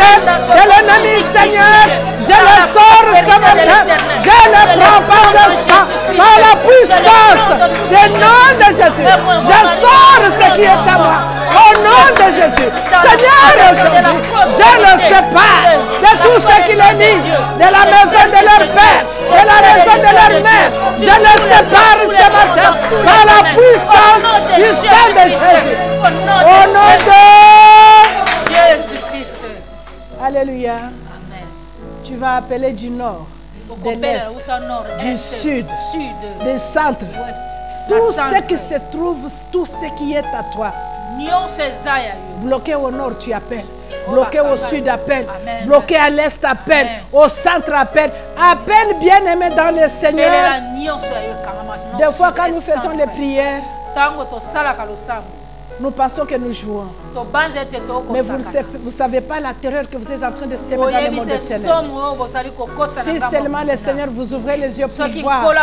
de l'ennemi, Seigneur. Je les sors ce matin. Je les prends par le sang, par la puissance du nom de Jésus. Je sors ce qui est à moi. Au nom de Jésus. Seigneur, aujourd'hui, je le sépare de tout ce qui les nie, de la maison de leur père, de la maison de leur mère. Je le sépare ce matin par la puissance du sang de Jésus. Au nom de Jésus-Christ. Alléluia. Amen. Tu vas appeler du nord, de l'est, du sud, du centre. Tout ce qui se trouve, tout ce qui est à toi. Bloqué au nord, tu appelles. Bloqué au sud, appelle. Bloqué à l'est, appelle. Au centre, appelle. Appelle bien-aimé dans le Seigneur. Des fois, quand nous faisons les prières, nous pensons que nous jouons. Mais vous ne savez pas la terreur que vous êtes en train de semer dans le monde des ténèbres. Si seulement le Seigneur vous ouvrait les yeux pour voir,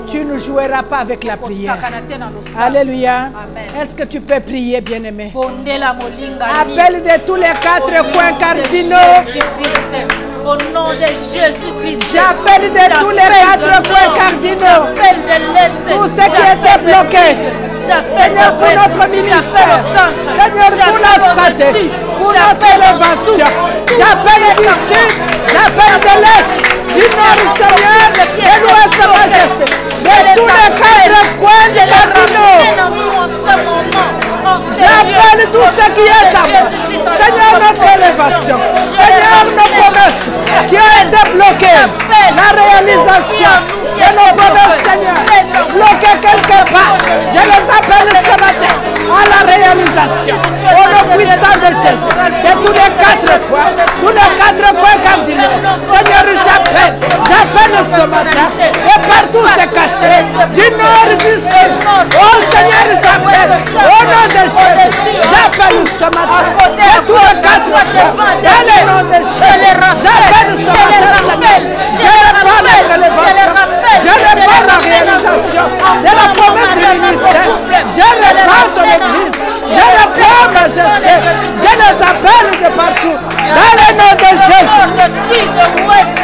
tu ne joueras pas avec la prière. Alléluia. Est-ce que tu peux prier, bien-aimé? Appelle de tous les 4 coins cardinaux. Au nom de Jésus-Christ. J'appelle de tous les 4 points cardinaux. J'appelle de l'Est. Tout ce qui était bloqué. Seigneur, pour notre ministère. Seigneur, pour la santé. Pour notre élévation. J'appelle du sud. J'appelle de l'Est. Du nord, Seigneur. De l'ouest, majesté. De tous les 4 coins cardinaux. J'appelle tout ce qui est à moi. Seigneur, notre élévation. Seigneur, nos promesses qui ont été bloquées. La réalisation de nos promesses, Seigneur, bloquées quelque part. Je les appelle ce matin à la réalisation. Au nom puissant de Jésus. De tous les 4 points. Tous les 4 points cardinaux. Seigneur, j'appelle ce matin. Et partout c'est caché. Du nord, du sud. Oh Seigneur, j'appelle. Au nom de Jésus. J'appelle ce matin. De tous les 4 points. Dans le nom de Jésus. J'appelle ce matin. Je répare la réalisation de la promesse du ministère. Je répare ton église. Je répare ma gestion. Je les appelle de partout. Dans le nom de Jésus. De sud, de ouest,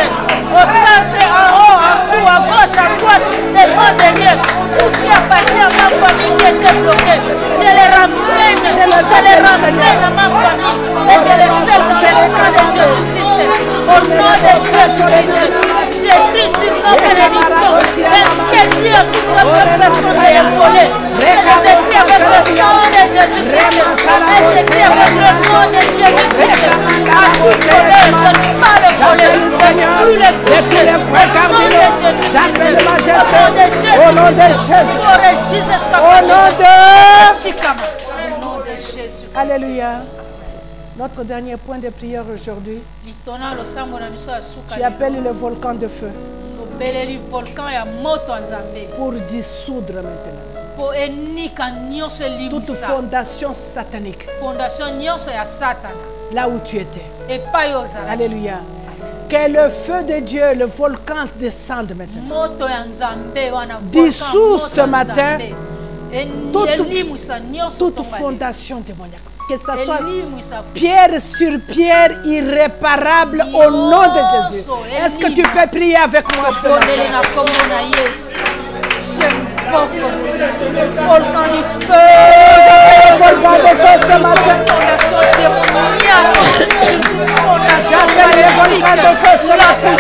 au centre, en haut, en dessous, à gauche, à droite, devant, derrière. Tout ce qui appartient à ma famille qui était bloqué. Je les ramène à ma famille. Et je les scelle dans le sang de Jésus-Christ. Au nom de Jésus-Christ. J'écris sur nos bénédictions. Interdit à toute autre personne de les voler. Je les écris avec le sang de Jésus-Christ. Et j'écris avec le nom de Jésus-Christ. À tout voler, de ne pas le voler. De plus le toucher. Au nom de Jésus-Christ. Au nom de Jésus-Christ. Au nom de Jésus. Alléluia. Notre dernier point de prière aujourd'hui, tu appelles le volcan de feu pour dissoudre maintenant toute fondation satanique là où tu étais. Alléluia. Que le feu de Dieu, le volcan descende maintenant. Dissous ce matin toute fondation démoniaque. Que ce soit pierre sur pierre irréparable au nom de Jésus. Est-ce que tu peux prier avec moi? J'invoque le volcan du feu. Le volcan du feu ce matin. J'appelle le volcan de feu ce matin.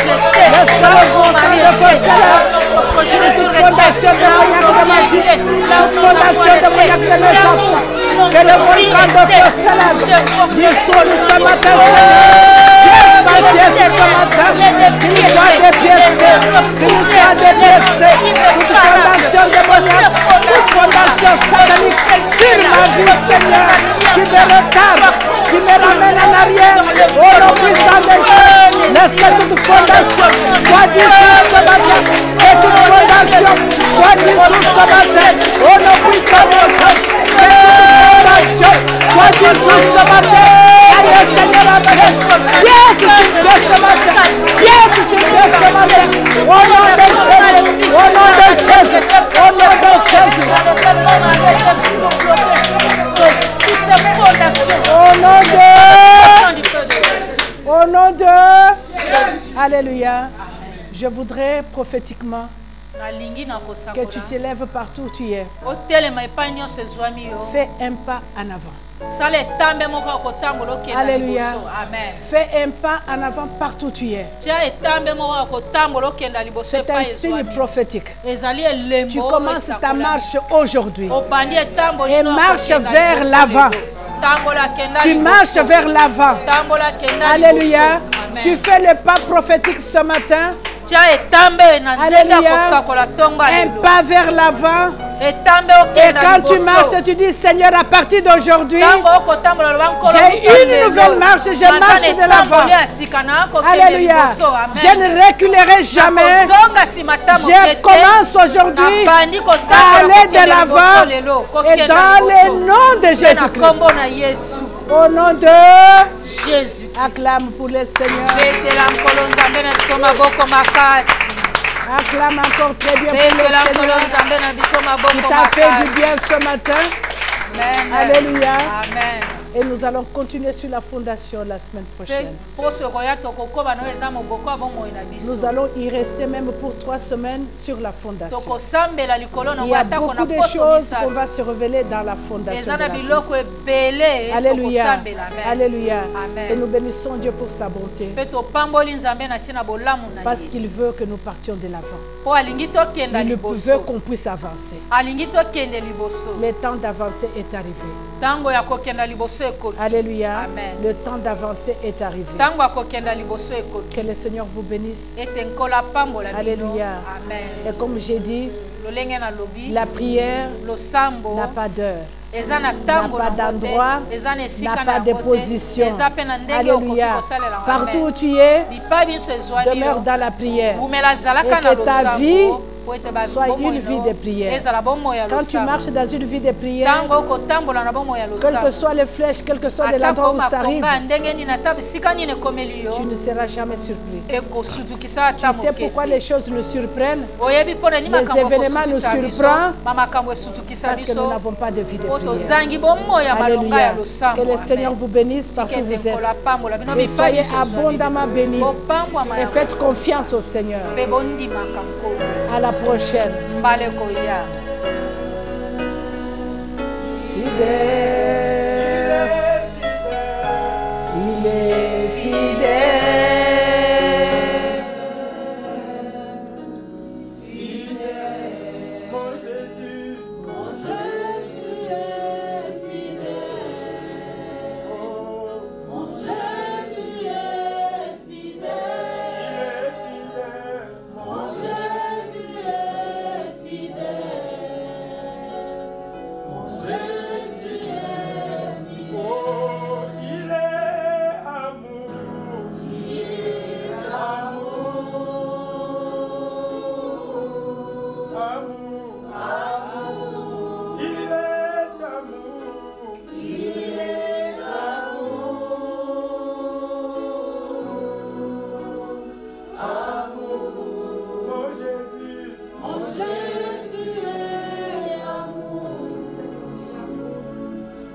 Laisse-le volcan de feu ce matin. Toute fondation démoniaque de ma vie. Toute fondation démoniaque de mes enfants. Que le volcan de feu s'élève. Dissout ce matin. Qu'il soit dépiécé. Toute fondation démoniaque. Toute fondation satanique. Sur ma vie, Seigneur. Qui me retarde. Qui me ramène en arrière. Au nom puissant de Dieu. Laisse toute fondation soit dissoute ce matin. Que toute fondation soit dissoute ce matin. Au nom puissant de Jésus. Que toute fondation soit dissoute ce matin. Allez, Seigneur, appelle. Yes, tu fais ce matin. Yes, tu fais ce matin. Au nom de Jésus. Au nom de Jésus. Au nom de Jésus. Au nom de Jésus. Alléluia. Je voudrais prophétiquement que tu t'élèves partout où tu es. Fais un pas en avant. Alléluia. Amen. Fais un pas en avant partout où tu es. C'est un signe prophétique. Tu commences ta marche aujourd'hui et marche vers l'avant. Tu marches vers l'avant. Alléluia. Tu fais le pas prophétique ce matin. Alléluia. Un pas vers l'avant. Et quand tu marches, tu dis Seigneur, à partir d'aujourd'hui, j'ai une nouvelle marche, je marche de l'avant. Alléluia. Je ne reculerai jamais. Je commence aujourd'hui à aller de l'avant et dans le nom de Jésus-Christ. Au nom de Jésus. Acclame pour le Seigneur. Acclame encore très bien pour le Seigneur. Il t'a fait du bien ce matin. Amen. Alléluia. Amen. Et nous allons continuer sur la fondation la semaine prochaine. Nous allons y rester même pour 3 semaines sur la fondation. Il y a beaucoup de choses qu'on va se révéler dans la fondation. Alléluia. Alléluia. Et nous bénissons Dieu pour sa bonté. Parce qu'il veut que nous partions de l'avant. Il veut qu'on puisse avancer. Le temps d'avancer est arrivé. Alléluia. Amen. Le temps d'avancer est arrivé. Que le Seigneur vous bénisse. Alléluia. Amen. Et comme j'ai dit, la prière n'a pas d'heure, n'a pas d'endroit, n'a pas de position. Alléluia. Partout où tu es, demeure dans la prière. Et que ta vie soit une vie de prière. Quand tu marches dans une vie de prière, quelles que soient les flèches, quel que soit l'endroit où ça arrive, tu ne seras jamais surpris. Tu sais pourquoi les choses nous surprennent? Les événements nous surprennent parce que nous n'avons pas de vie de prière. Alléluia. Que le Seigneur vous bénisse partout où vous êtes. Et soyez abondamment bénis. Et faites confiance au Seigneur. À la prochaine. Fidèle, il est fidèle. Fidèle, mon Jésus est fidèle. Mon Jésus est fidèle. Mon Jésus est fidèle. Mon Jésus est fidèle. Oh, il est amour. Il est amour. Amour. Amour. Il est amour. Il est amour. Amour. Mon Jésus. Mon Jésus est amour. Seigneur, tu es amour.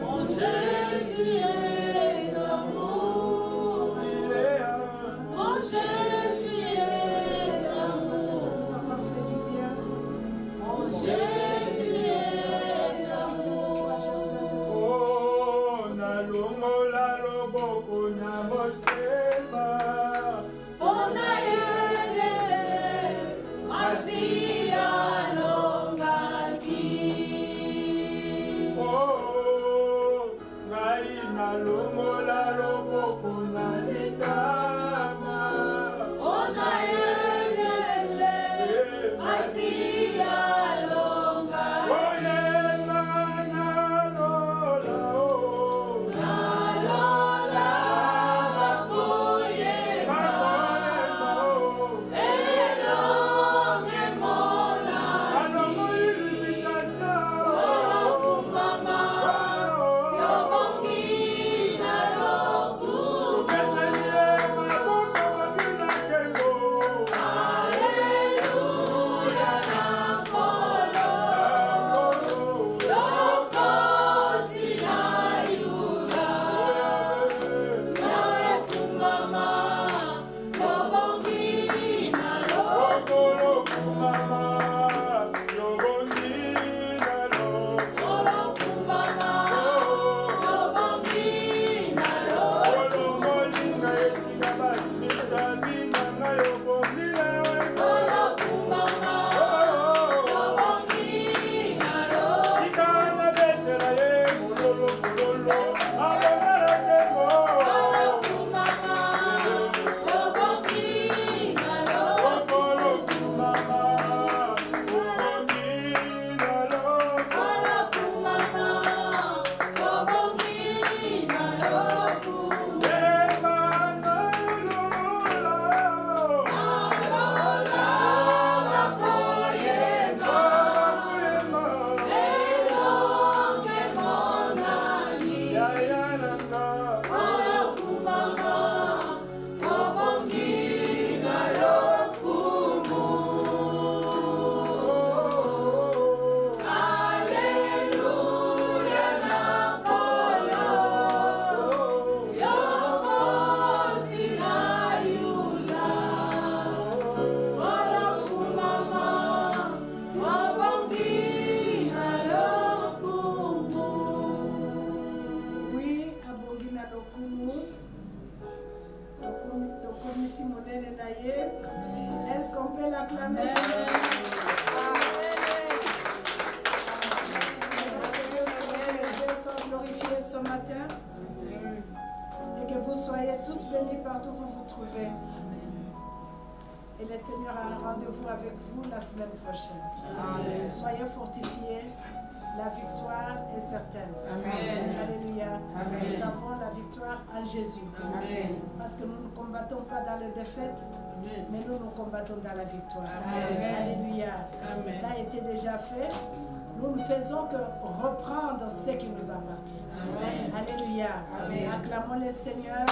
Mon Jésus est amour. Il est amour. Mon Jésus est amour. Ça va faire du bien. Mon Jésus est amour. Oh, nalongola loboko na motema. Pona yende masia longaki. Oh, ngai nalongola loboko na litama. Pona yende masia longaki. Oh, yena nalola, oh. Nalola, nous. Est-ce qu'on peut l'acclamer? Soyez glorifiés ce matin. Et que vous soyez tous bénis partout où vous vous trouvez. Et le Seigneur a un rendez-vous avec vous la semaine prochaine. Amen. Soyez fortifiés. La victoire est certaine. Amen. Alléluia. Amen. Nous avons la victoire en Jésus. Amen. Parce que nous ne combattons pas dans la défaite, mais nous combattons dans la victoire. Amen. Alléluia. Amen. Ça a été déjà fait. Nous ne faisons que reprendre ce qui nous appartient. Amen. Alléluia. Amen. Acclamons le Seigneur.